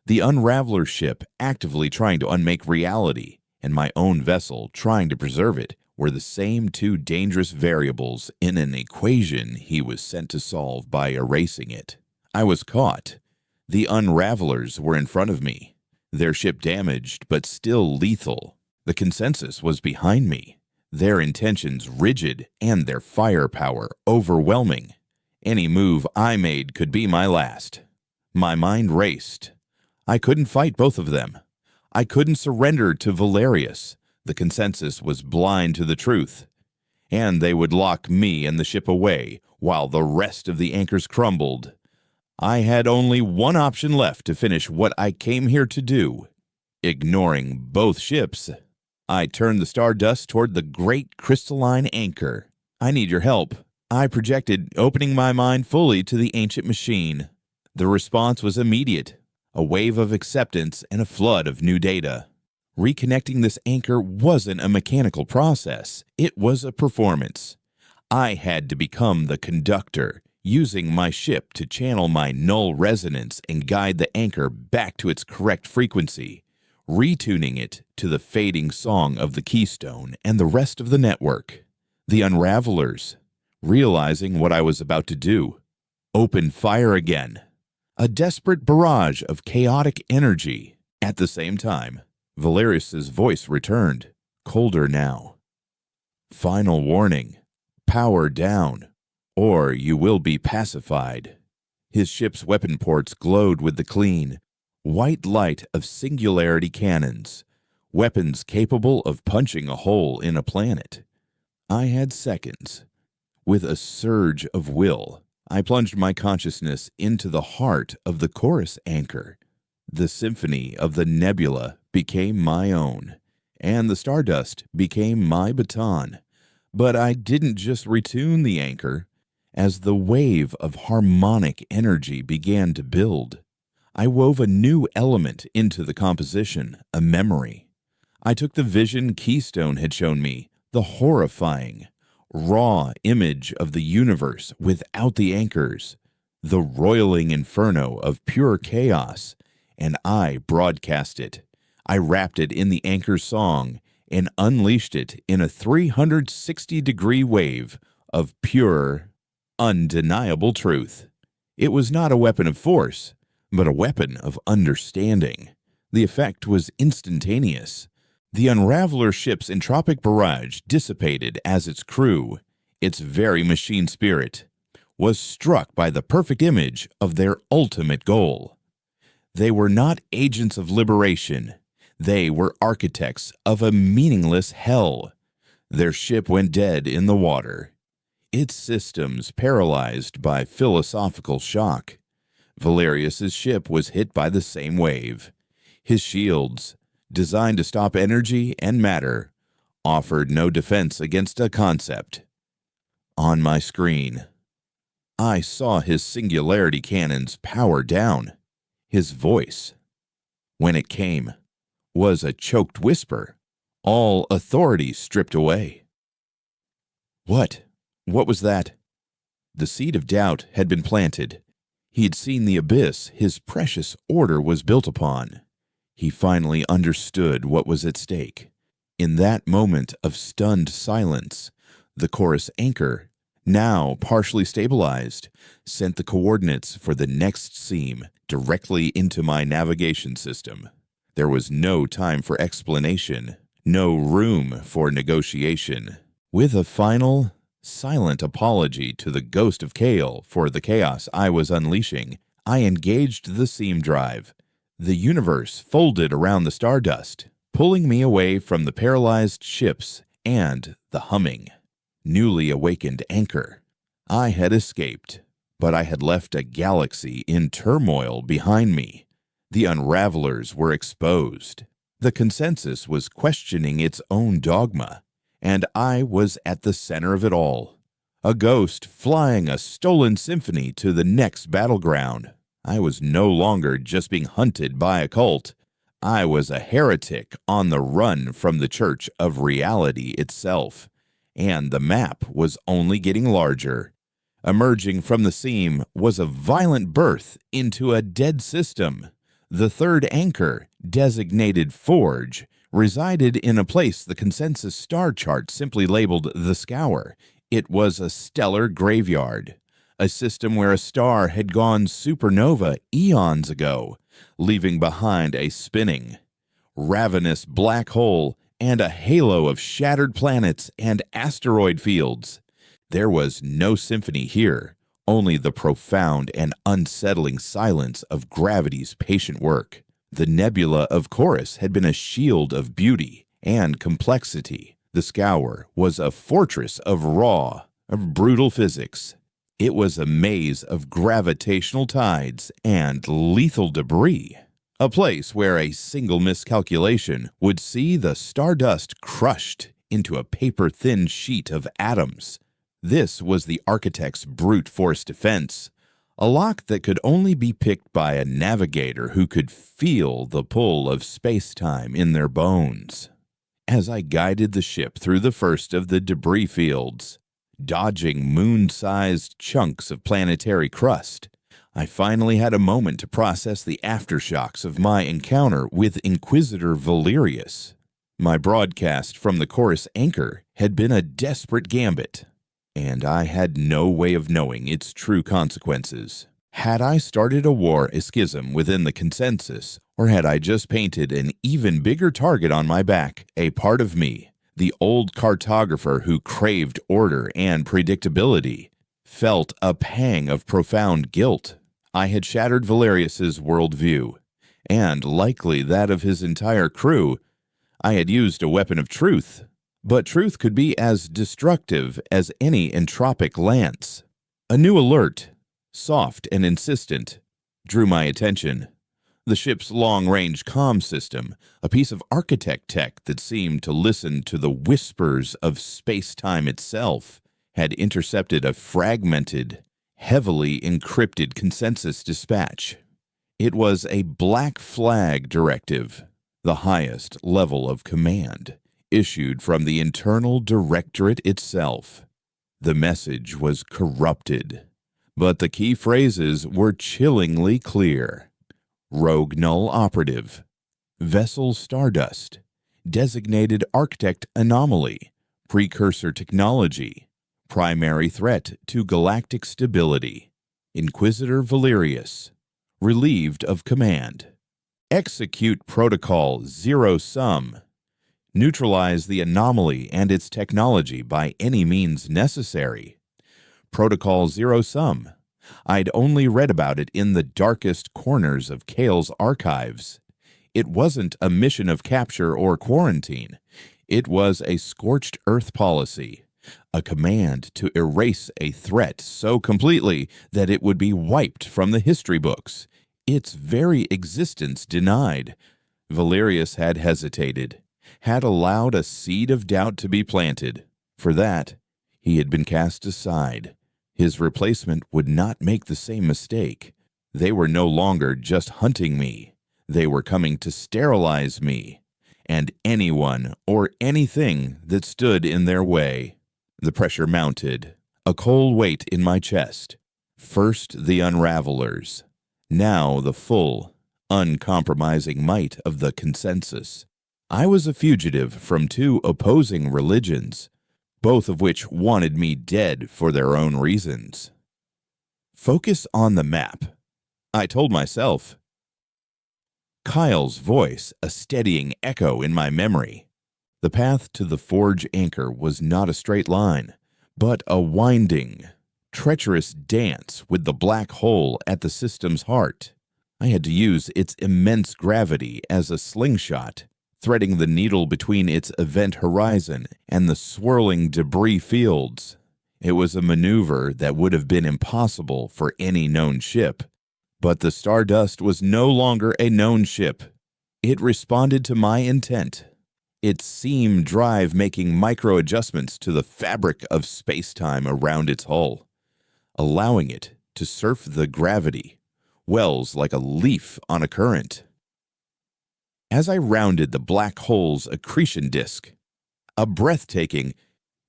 the Unraveler ship actively trying to unmake reality and my own vessel trying to preserve it were the same two dangerous variables in an equation he was sent to solve by erasing it. I was caught. The Unravelers were in front of me, their ship damaged but still lethal. The Consensus was behind me, their intentions rigid and their firepower overwhelming. Any move I made could be my last. My mind raced. I couldn't fight both of them. I couldn't surrender to Valerius. The Consensus was blind to the truth, and they would lock me and the ship away while the rest of the anchors crumbled. I had only one option left to finish what I came here to do. Ignoring both ships, I turned the Stardust toward the great crystalline anchor. I need your help. I projected, opening my mind fully to the ancient machine. The response was immediate, a wave of acceptance and a flood of new data. Reconnecting this anchor wasn't a mechanical process, it was a performance. I had to become the conductor, using my ship to channel my null resonance and guide the anchor back to its correct frequency, retuning it to the fading song of the Keystone and the rest of the network. The Unravelers, realizing what I was about to do, opened fire again. A desperate barrage of chaotic energy. At the same time, Valerius's voice returned, colder now. Final warning. Power down, or you will be pacified. His ship's weapon ports glowed with the clean, white light of singularity cannons, weapons capable of punching a hole in a planet. I had seconds. With a surge of will, I plunged my consciousness into the heart of the chorus anchor. The symphony of the nebula became my own, and the Stardust became my baton. But I didn't just retune the anchor. As the wave of harmonic energy began to build, I wove a new element into the composition, a memory. I took the vision Keystone had shown me, the horrifying, raw image of the universe without the anchors, the roiling inferno of pure chaos, and I broadcast it. I wrapped it in the anchor's song, and unleashed it in a 360-degree wave of pure, undeniable truth. It was not a weapon of force, but a weapon of understanding. The effect was instantaneous. The Unraveler ship's entropic barrage dissipated as its crew, its very machine spirit, was struck by the perfect image of their ultimate goal. They were not agents of liberation. They were architects of a meaningless hell. Their ship went dead in the water, its systems paralyzed by philosophical shock. Valerius's ship was hit by the same wave. His shields, designed to stop energy and matter, offered no defense against a concept. On my screen, I saw his singularity cannons power down. His voice, when it came, was a choked whisper, all authority stripped away. What was that? The seed of doubt had been planted. He had seen the abyss his precious order was built upon. He finally understood what was at stake. In that moment of stunned silence, the chorus anchor, now partially stabilized, sent the coordinates for the next seam directly into my navigation system. There was no time for explanation, no room for negotiation. With a final, silent apology to the ghost of Kale for the chaos I was unleashing, I engaged the seam drive. The universe folded around the stardust, pulling me away from the paralyzed ships and the humming, newly awakened anchor. I had escaped, but I had left a galaxy in turmoil behind me. The Unravelers were exposed. The consensus was questioning its own dogma, and I was at the center of it all. A ghost flying a stolen symphony to the next battleground. I was no longer just being hunted by a cult. I was a heretic on the run from the Church of Reality itself, and the map was only getting larger. Emerging from the seam was a violent birth into a dead system. The third anchor, designated Forge, resided in a place the consensus star chart simply labeled the Scour. It was a stellar graveyard, a system where a star had gone supernova eons ago, leaving behind a spinning, ravenous black hole and a halo of shattered planets and asteroid fields. There was no symphony here, only the profound and unsettling silence of gravity's patient work. The nebula of Chorus had been a shield of beauty and complexity. The Scour was a fortress of brutal physics. It was a maze of gravitational tides and lethal debris, a place where a single miscalculation would see the stardust crushed into a paper-thin sheet of atoms. This was the architect's brute force defense, a lock that could only be picked by a navigator who could feel the pull of space-time in their bones. As I guided the ship through the first of the debris fields, dodging moon-sized chunks of planetary crust, I finally had a moment to process the aftershocks of my encounter with Inquisitor Valerius. My broadcast from the chorus anchor had been a desperate gambit, and I had no way of knowing its true consequences. Had I started a war schism within the consensus, or had I just painted an even bigger target on my back, a part of me, the old cartographer who craved order and predictability, felt a pang of profound guilt. I had shattered Valerius's worldview, and likely that of his entire crew. I had used a weapon of truth, but truth could be as destructive as any entropic lance. A new alert, soft and insistent, drew my attention. The ship's long-range comm system, a piece of architect tech that seemed to listen to the whispers of space-time itself, had intercepted a fragmented, heavily encrypted consensus dispatch. It was a black flag directive, the highest level of command, issued from the internal directorate itself. The message was corrupted, but the key phrases were chillingly clear. Rogue Null Operative, Vessel Stardust, designated architect anomaly, precursor technology, primary threat to galactic stability, Inquisitor Valerius, relieved of command. Execute Protocol Zero Sum. Neutralize the anomaly and its technology by any means necessary. Protocol Zero Sum. I'd only read about it in the darkest corners of Kale's archives. It wasn't a mission of capture or quarantine. It was a scorched earth policy, a command to erase a threat so completely that it would be wiped from the history books, its very existence denied. Valerius had hesitated, had allowed a seed of doubt to be planted. For that, he had been cast aside. His replacement would not make the same mistake. They were no longer just hunting me. They were coming to sterilize me, and anyone or anything that stood in their way. The pressure mounted, a cold weight in my chest. First the Unravelers, now the full, uncompromising might of the consensus. I was a fugitive from two opposing religions, both of which wanted me dead for their own reasons. Focus on the map, I told myself. Kyle's voice, a steadying echo in my memory. The path to the forge anchor was not a straight line, but a winding, treacherous dance with the black hole at the system's heart. I had to use its immense gravity as a slingshot, threading the needle between its event horizon and the swirling debris fields. It was a maneuver that would have been impossible for any known ship. But the Stardust was no longer a known ship. It responded to my intent, its seam drive making micro-adjustments to the fabric of space-time around its hull, allowing it to surf the gravity, wells like a leaf on a current. As I rounded the black hole's accretion disk, a breathtaking,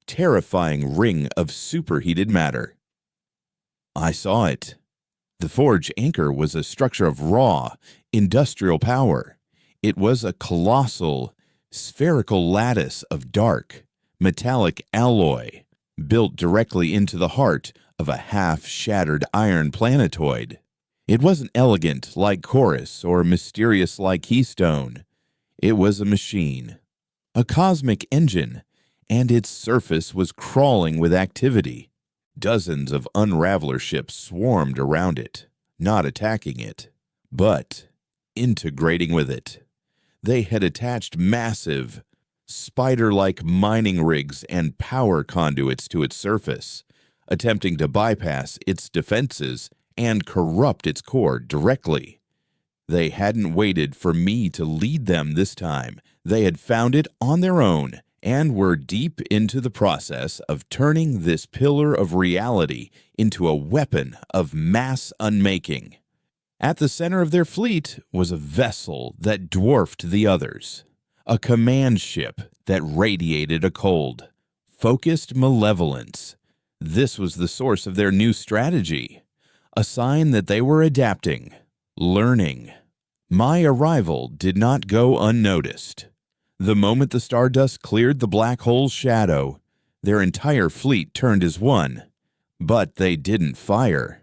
terrifying ring of superheated matter, I saw it. The forge anchor was a structure of raw, industrial power. It was a colossal, spherical lattice of dark, metallic alloy, built directly into the heart of a half-shattered iron planetoid. It wasn't elegant like Chorus or mysterious like Keystone. It was a machine, a cosmic engine, and its surface was crawling with activity. Dozens of Unraveler ships swarmed around it, not attacking it, but integrating with it. They had attached massive, spider-like mining rigs and power conduits to its surface, attempting to bypass its defenses and corrupt its core directly. They hadn't waited for me to lead them this time. They had found it on their own and were deep into the process of turning this pillar of reality into a weapon of mass unmaking. At the center of their fleet was a vessel that dwarfed the others, a command ship that radiated a cold, focused malevolence. This was the source of their new strategy, a sign that they were adapting, learning. My arrival did not go unnoticed. The moment the Stardust cleared the black hole's shadow, their entire fleet turned as one. But they didn't fire.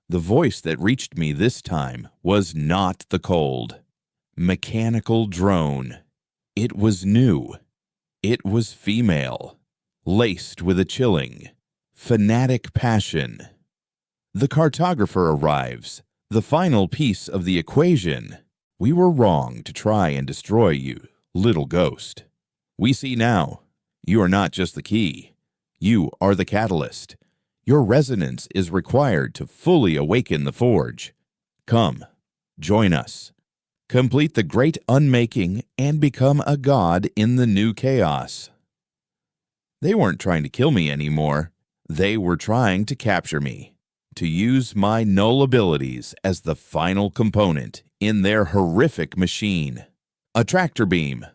The voice that reached me this time was not the cold. Mechanical drone. It was new. It was female, laced with a chilling, fanatic passion. The cartographer arrives, the final piece of the equation. We were wrong to try and destroy you, little ghost. We see now, you are not just the key. You are the catalyst. Your resonance is required to fully awaken the forge. Come, join us. Complete the great unmaking and become a god in the new chaos. They weren't trying to kill me anymore. They were trying to capture me, to use my null abilities as the final component in their horrific machine. A tractor beam,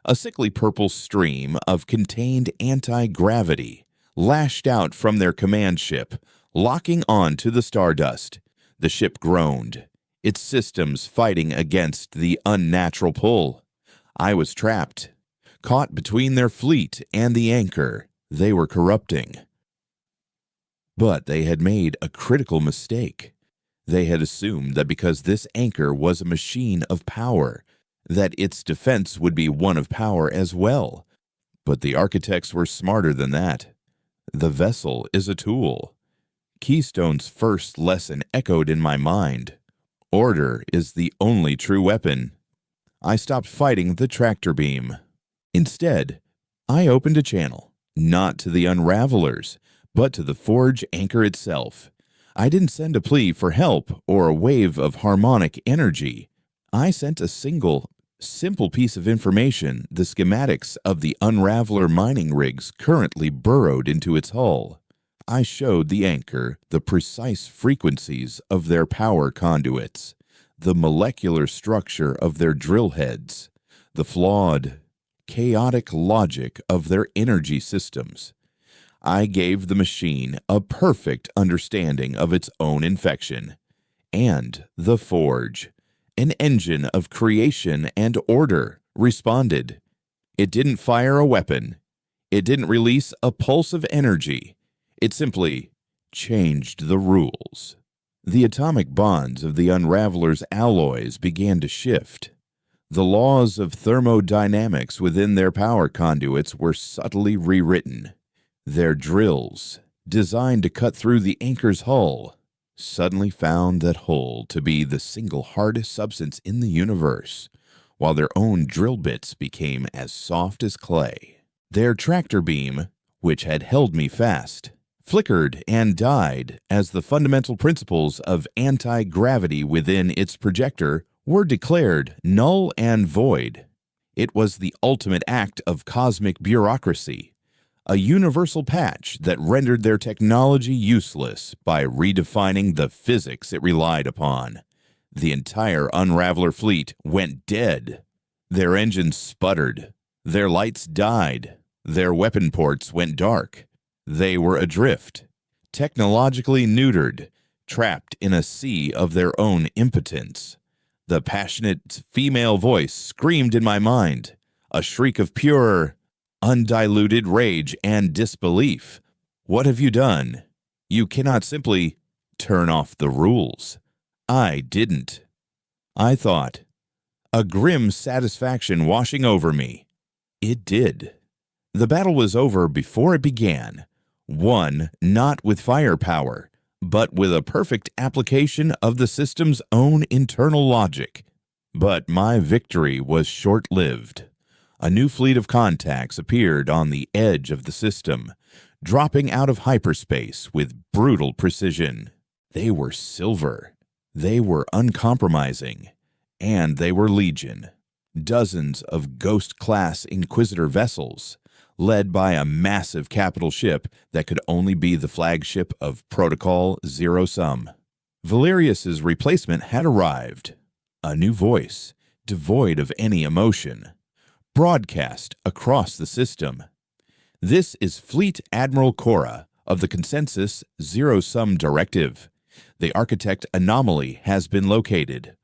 a sickly purple stream of contained anti-gravity, lashed out from their command ship, locking on to the Stardust. The ship groaned, its systems fighting against the unnatural pull. I was trapped, Caught between their fleet and the anchor, they were corrupting. But they had made a critical mistake. They had assumed that because this anchor was a machine of power, that its defense would be one of power as well. But the architects were smarter than that. The vessel is a tool. Keystone's first lesson echoed in my mind. Order is the only true weapon. I stopped fighting the tractor beam. Instead, I opened a channel, not to the Unravelers, but to the Forge anchor itself. I didn't send a plea for help or a wave of harmonic energy. I sent a simple piece of information, the schematics of the Unraveler mining rigs currently burrowed into its hull. I showed the anchor the precise frequencies of their power conduits, the molecular structure of their drill heads, the flawed, chaotic logic of their energy systems. I gave the machine a perfect understanding of its own infection. And the Forge, an engine of creation and order, responded. It didn't fire a weapon. It didn't release a pulse of energy. It simply changed the rules. The atomic bonds of the Unraveler's alloys began to shift. The laws of thermodynamics within their power conduits were subtly rewritten. Their drills, designed to cut through the anchor's hull, suddenly found that hull to be the single hardest substance in the universe, while their own drill bits became as soft as clay. Their tractor beam, which had held me fast, flickered and died as the fundamental principles of anti-gravity within its projector were declared null and void. It was the ultimate act of cosmic bureaucracy, a universal patch that rendered their technology useless by redefining the physics it relied upon. The entire Unraveler fleet went dead. Their engines sputtered. Their lights died. Their weapon ports went dark. They were adrift, technologically neutered, trapped in a sea of their own impotence. The passionate female voice screamed in my mind, a shriek of pure, undiluted rage and disbelief. What have you done? You cannot simply turn off the rules. I didn't. I thought, a grim satisfaction washing over me. It did. The battle was over before it began. Won not with firepower, but with a perfect application of the system's own internal logic. But my victory was short-lived. A new fleet of contacts appeared on the edge of the system, dropping out of hyperspace with brutal precision. They were silver. They were uncompromising. And they were legion. Dozens of Ghost-class Inquisitor vessels, led by a massive capital ship that could only be the flagship of Protocol Zero Sum. Valerius's replacement had arrived. A new voice, devoid of any emotion, broadcast across the system. This is Fleet Admiral Cora of the Consensus Zero Sum Directive. The Architect anomaly has been located.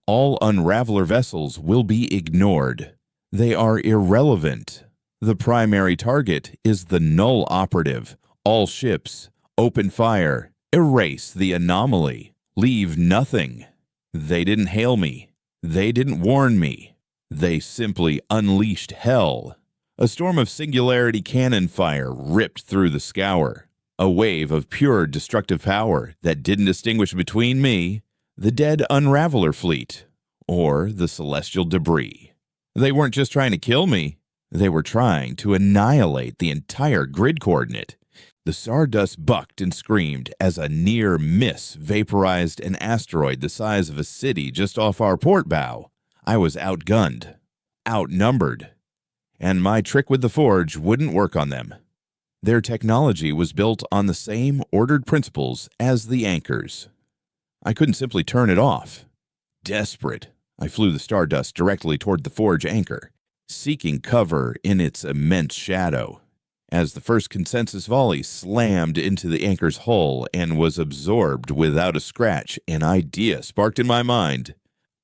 All Unraveler vessels will be ignored. They are irrelevant. The primary target is the null operative. All ships, open fire, erase the anomaly, leave nothing. They didn't hail me. They didn't warn me. They simply unleashed hell. A storm of singularity cannon fire ripped through the scour. A wave of pure destructive power that didn't distinguish between me, the dead Unraveler fleet, or the celestial debris. They weren't just trying to kill me. They were trying to annihilate the entire grid coordinate. The stardust bucked and screamed as a near miss vaporized an asteroid the size of a city just off our port bow. I was outgunned, outnumbered, and my trick with the Forge wouldn't work on them. Their technology was built on the same ordered principles as the anchors. I couldn't simply turn it off. Desperate, I flew the stardust directly toward the Forge anchor, seeking cover in its immense shadow. As the first consensus volley slammed into the anchor's hull and was absorbed without a scratch, an idea sparked in my mind.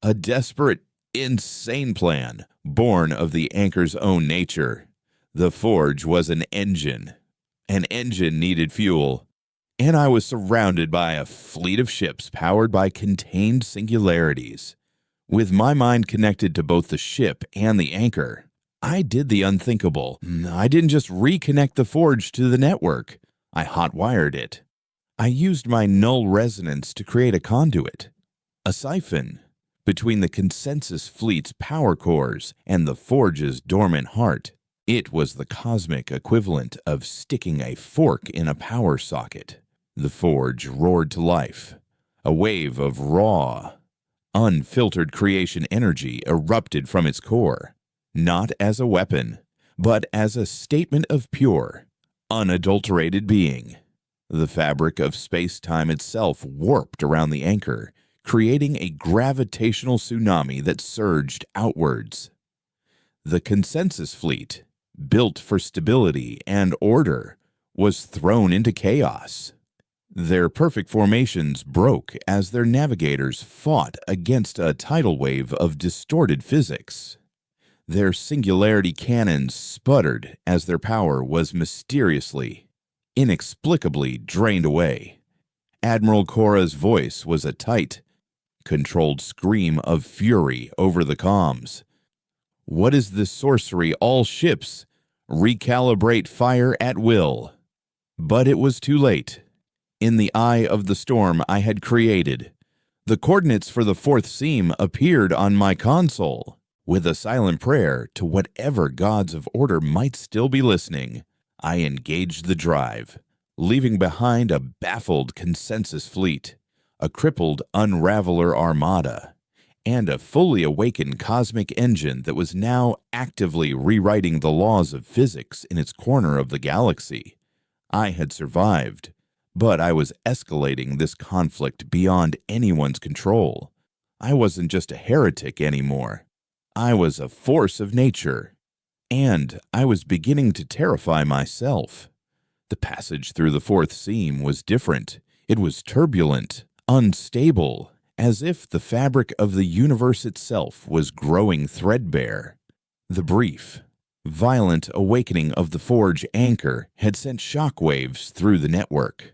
A desperate, insane plan, Born of the anchor's own nature, the forge was an engine. An engine needed fuel, and I was surrounded by a fleet of ships powered by contained singularities. With my mind connected to both the ship and the anchor, I did the unthinkable. I didn't just reconnect the forge to the network. I hot-wired it. I used my null resonance to create a conduit, a siphon, between the consensus fleet's power cores and the forge's dormant heart. It was the cosmic equivalent of sticking a fork in a power socket. The forge roared to life. A wave of raw, unfiltered creation energy erupted from its core, not as a weapon, but as a statement of pure, unadulterated being. The fabric of space-time itself warped around the anchor, creating a gravitational tsunami that surged outwards. The consensus fleet, built for stability and order, was thrown into chaos. Their perfect formations broke as their navigators fought against a tidal wave of distorted physics. Their singularity cannons sputtered as their power was mysteriously, inexplicably drained away. Admiral Cora's voice was a tight, controlled scream of fury over the comms. "What is this sorcery? All ships, recalibrate fire at will." But it was too late. In the eye of the storm I had created, the coordinates for the fourth seam appeared on my console. With a silent prayer to whatever gods of order might still be listening, I engaged the drive, leaving behind a baffled consensus fleet, a crippled unraveler armada, and a fully awakened cosmic engine that was now actively rewriting the laws of physics in its corner of the galaxy. I had survived, but I was escalating this conflict beyond anyone's control. I wasn't just a heretic anymore. I was a force of nature, and I was beginning to terrify myself. The passage through the fourth seam was different. It was turbulent, unstable, as if the fabric of the universe itself was growing threadbare. The brief, violent awakening of the forge anchor had sent shockwaves through the network,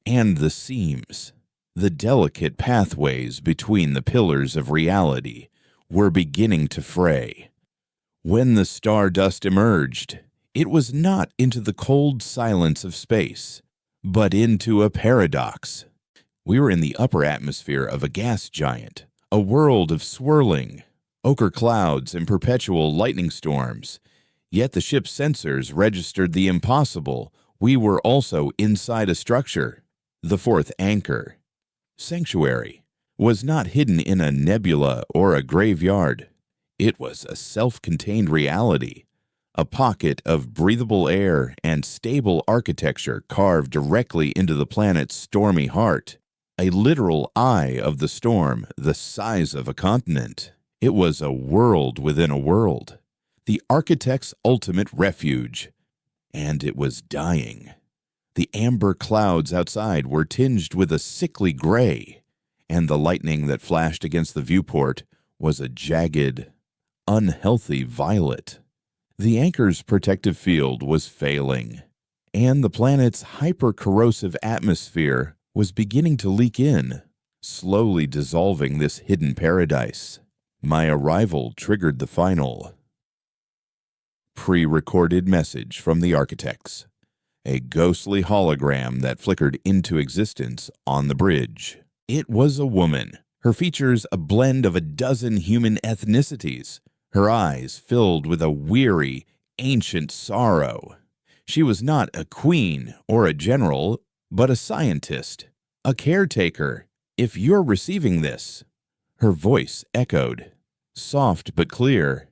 and the seams, the delicate pathways between the pillars of reality, were beginning to fray. When the stardust emerged, it was not into the cold silence of space, but into a paradox. We were in the upper atmosphere of a gas giant, a world of swirling, ochre clouds and perpetual lightning storms. Yet the ship's sensors registered the impossible. We were also inside a structure. The fourth anchor, sanctuary, was not hidden in a nebula or a graveyard. It was a self-contained reality, a pocket of breathable air and stable architecture carved directly into the planet's stormy heart. A literal eye of the storm, the size of a continent. It was a world within a world, the architect's ultimate refuge. And it was dying. The amber clouds outside were tinged with a sickly gray, and the lightning that flashed against the viewport was a jagged, unhealthy violet. The anchor's protective field was failing, and the planet's hyper-corrosive atmosphere was beginning to leak in, slowly dissolving this hidden paradise. My arrival triggered the final pre-recorded message from the architects, a ghostly hologram that flickered into existence on the bridge. It was a woman, her features a blend of a dozen human ethnicities, her eyes filled with a weary, ancient sorrow. She was not a queen or a general, but a scientist, a caretaker. If you're receiving this, her voice echoed, soft but clear,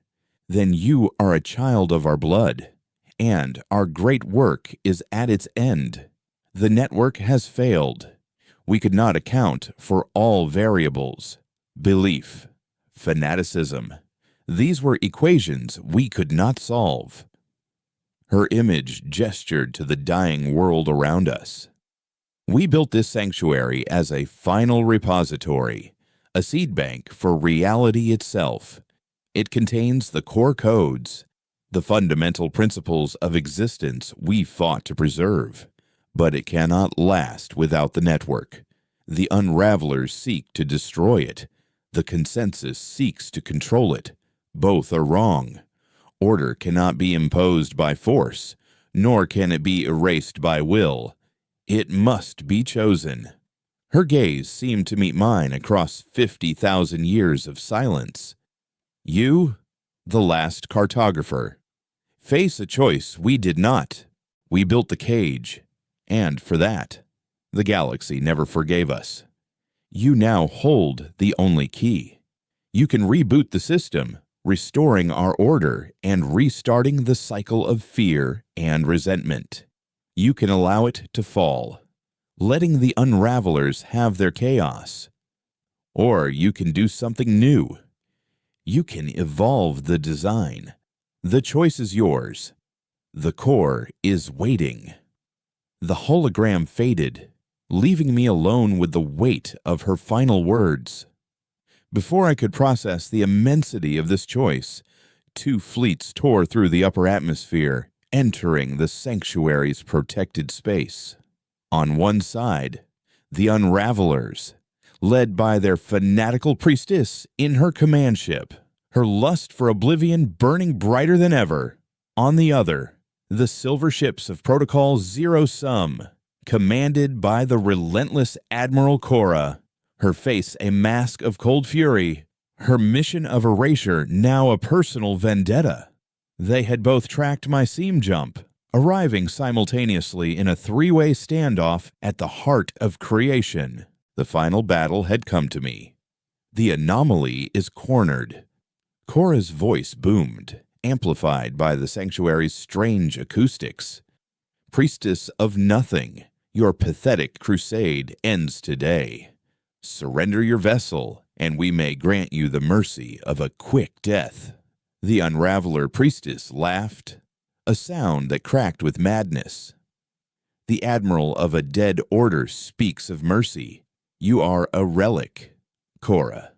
then you are a child of our blood, and our great work is at its end. The network has failed. We could not account for all variables. Belief, fanaticism. These were equations we could not solve. Her image gestured to the dying world around us. We built this sanctuary as a final repository, a seed bank for reality itself. It contains the core codes, the fundamental principles of existence we fought to preserve. But it cannot last without the network. The unravelers seek to destroy it. The consensus seeks to control it. Both are wrong. Order cannot be imposed by force, nor can it be erased by will. It must be chosen. Her gaze seemed to meet mine across 50,000 years of silence. You, the last cartographer, face a choice we did not. We built the cage, and for that, the galaxy never forgave us. You now hold the only key. You can reboot the system, restoring our order and restarting the cycle of fear and resentment. You can allow it to fall, letting the unravelers have their chaos. Or you can do something new. You can evolve the design. The choice is yours. The core is waiting. The hologram faded, leaving me alone with the weight of her final words. Before I could process the immensity of this choice, 2 fleets tore through the upper atmosphere, entering the sanctuary's protected space. On one side, the Unravelers, led by their fanatical priestess in her command ship, her lust for oblivion burning brighter than ever. On the other, the silver ships of Protocol Zero Sum, commanded by the relentless Admiral Cora, her face a mask of cold fury, her mission of erasure now a personal vendetta. They had both tracked my seam jump, arriving simultaneously in a 3-way standoff at the heart of creation. The final battle had come to me. The anomaly is cornered. Cora's voice boomed, amplified by the sanctuary's strange acoustics. Priestess of nothing, your pathetic crusade ends today. Surrender your vessel, and we may grant you the mercy of a quick death. The Unraveler priestess laughed, a sound that cracked with madness. The admiral of a dead order speaks of mercy. You are a relic, Cora.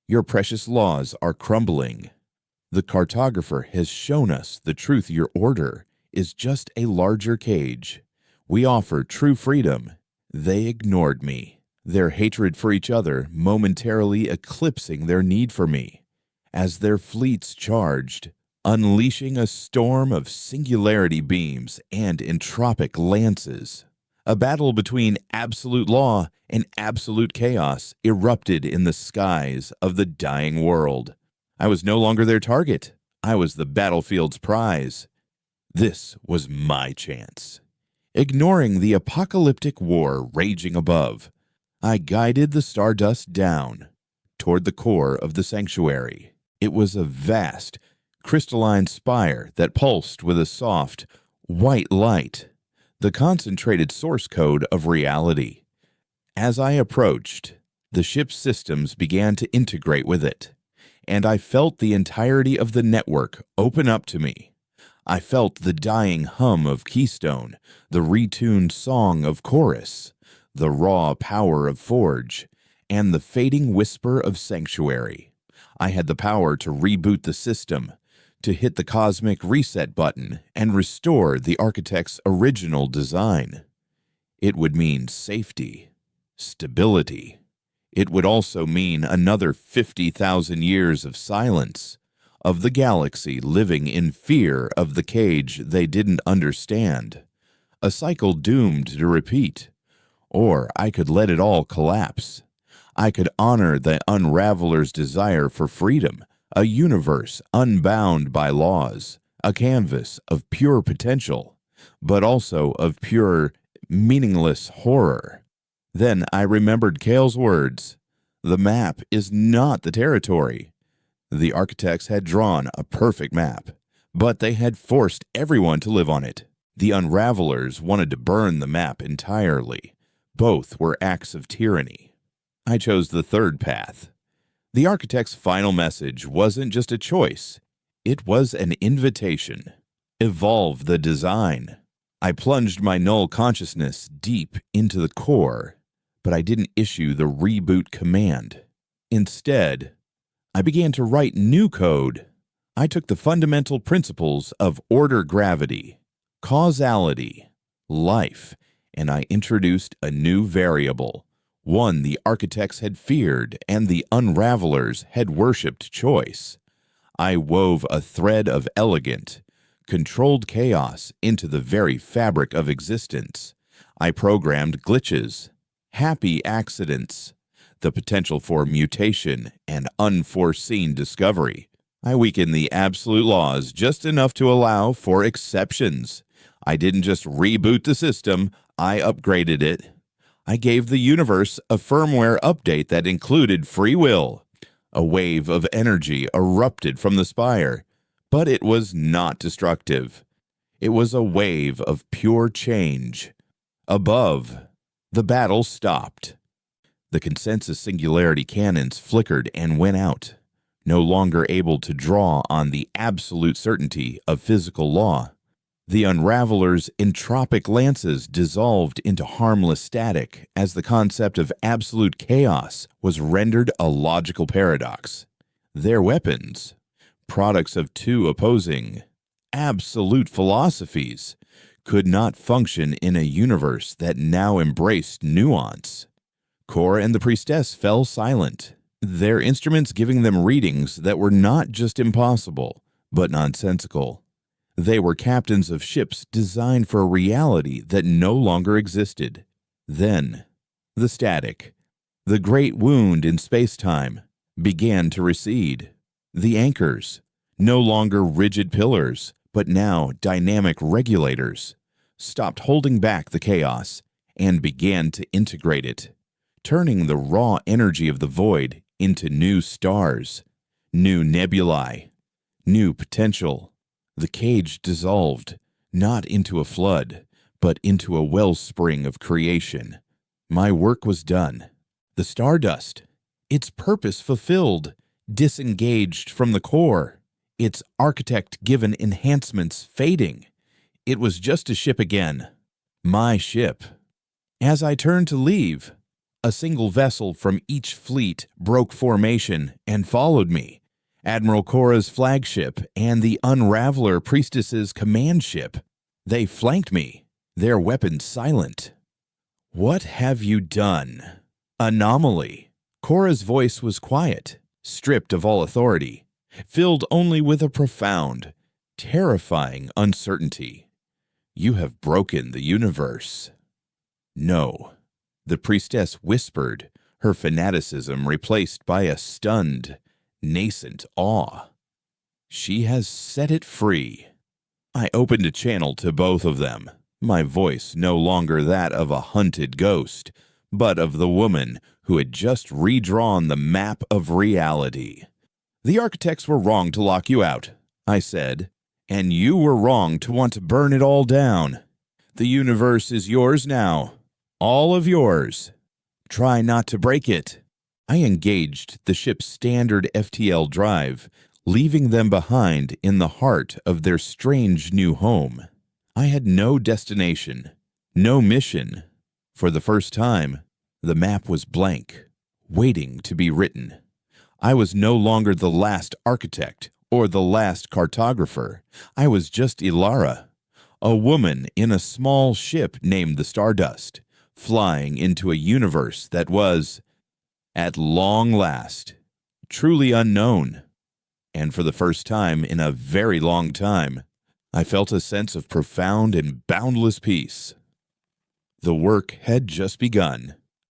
Your precious laws are crumbling. The cartographer has shown us the truth. Your order is just a larger cage. We offer true freedom. They ignored me, their hatred for each other momentarily eclipsing their need for me, as their fleets charged, unleashing a storm of singularity beams and entropic lances. A battle between absolute law and absolute chaos erupted in the skies of the dying world. I was no longer their target. I was the battlefield's prize. This was my chance. Ignoring the apocalyptic war raging above, I guided the stardust down toward the core of the sanctuary. It was a vast, crystalline spire that pulsed with a soft, white light, the concentrated source code of reality. As I approached, the ship's systems began to integrate with it, and I felt the entirety of the network open up to me. I felt the dying hum of Keystone, the retuned song of Chorus, the raw power of Forge, and the fading whisper of Sanctuary. I had the power to reboot the system, to hit the cosmic reset button and restore the architect's original design. It would mean safety, stability. It would also mean another 50,000 years of silence, of the galaxy living in fear of the cage they didn't understand, a cycle doomed to repeat. Or I could let it all collapse. I could honor the Unraveler's desire for freedom, a universe unbound by laws, a canvas of pure potential, but also of pure, meaningless horror. Then I remembered Kale's words. The map is not the territory. The architects had drawn a perfect map, but they had forced everyone to live on it. The Unravelers wanted to burn the map entirely. Both were acts of tyranny. I chose the third path. The architect's final message wasn't just a choice. It was an invitation. Evolve the design. I plunged my null consciousness deep into the core, but I didn't issue the reboot command. Instead, I began to write new code. I took the fundamental principles of order gravity, causality, life, and I introduced a new variable, one the architects had feared and the unravelers had worshipped choice. I wove a thread of elegant, controlled chaos into the very fabric of existence. I programmed glitches, happy accidents, the potential for mutation and unforeseen discovery. I weakened the absolute laws just enough to allow for exceptions. I didn't just reboot the system, I upgraded it. I gave the universe a firmware update that included free will. A wave of energy erupted from the spire, but it was not destructive. It was a wave of pure change. Above, the battle stopped. The consensus singularity cannons flickered and went out, no longer able to draw on the absolute certainty of physical law. The unravelers' entropic lances dissolved into harmless static as the concept of absolute chaos was rendered a logical paradox. Their weapons, products of two opposing, absolute philosophies, could not function in a universe that now embraced nuance. Cora and the priestess fell silent, their instruments giving them readings that were not just impossible, but nonsensical. They were captains of ships designed for a reality that no longer existed. Then, the static, the great wound in space-time, began to recede. The anchors, no longer rigid pillars, but now dynamic regulators, stopped holding back the chaos and began to integrate it, turning the raw energy of the void into new stars, new nebulae, new potential. The cage dissolved, not into a flood, but into a wellspring of creation. My work was done. The stardust, its purpose fulfilled, disengaged from the core, its architect-given enhancements fading. It was just a ship again. My ship. As I turned to leave, a single vessel from each fleet broke formation and followed me. Admiral Cora's flagship and the Unraveler Priestess's command ship. They flanked me, their weapons silent. "What have you done?" Anomaly. Cora's voice was quiet, stripped of all authority, filled only with a profound, terrifying uncertainty. "You have broken the universe." "No," the priestess whispered, her fanaticism replaced by a stunned, nascent awe. "She has set it free." I opened a channel to both of them, my voice no longer that of a hunted ghost, but of the woman who had just redrawn the map of reality. "The architects were wrong to lock you out," I said, "and you were wrong to want to burn it all down. The universe is yours now, all of yours. Try not to break it." I engaged the ship's standard FTL drive, leaving them behind in the heart of their strange new home. I had no destination, no mission. For the first time, the map was blank, waiting to be written. I was no longer the last architect or the last cartographer. I was just Ilara, a woman in a small ship named the Stardust, flying into a universe that was, at long last, truly unknown. And for the first time in a very long time, I felt a sense of profound and boundless peace. The work had just begun.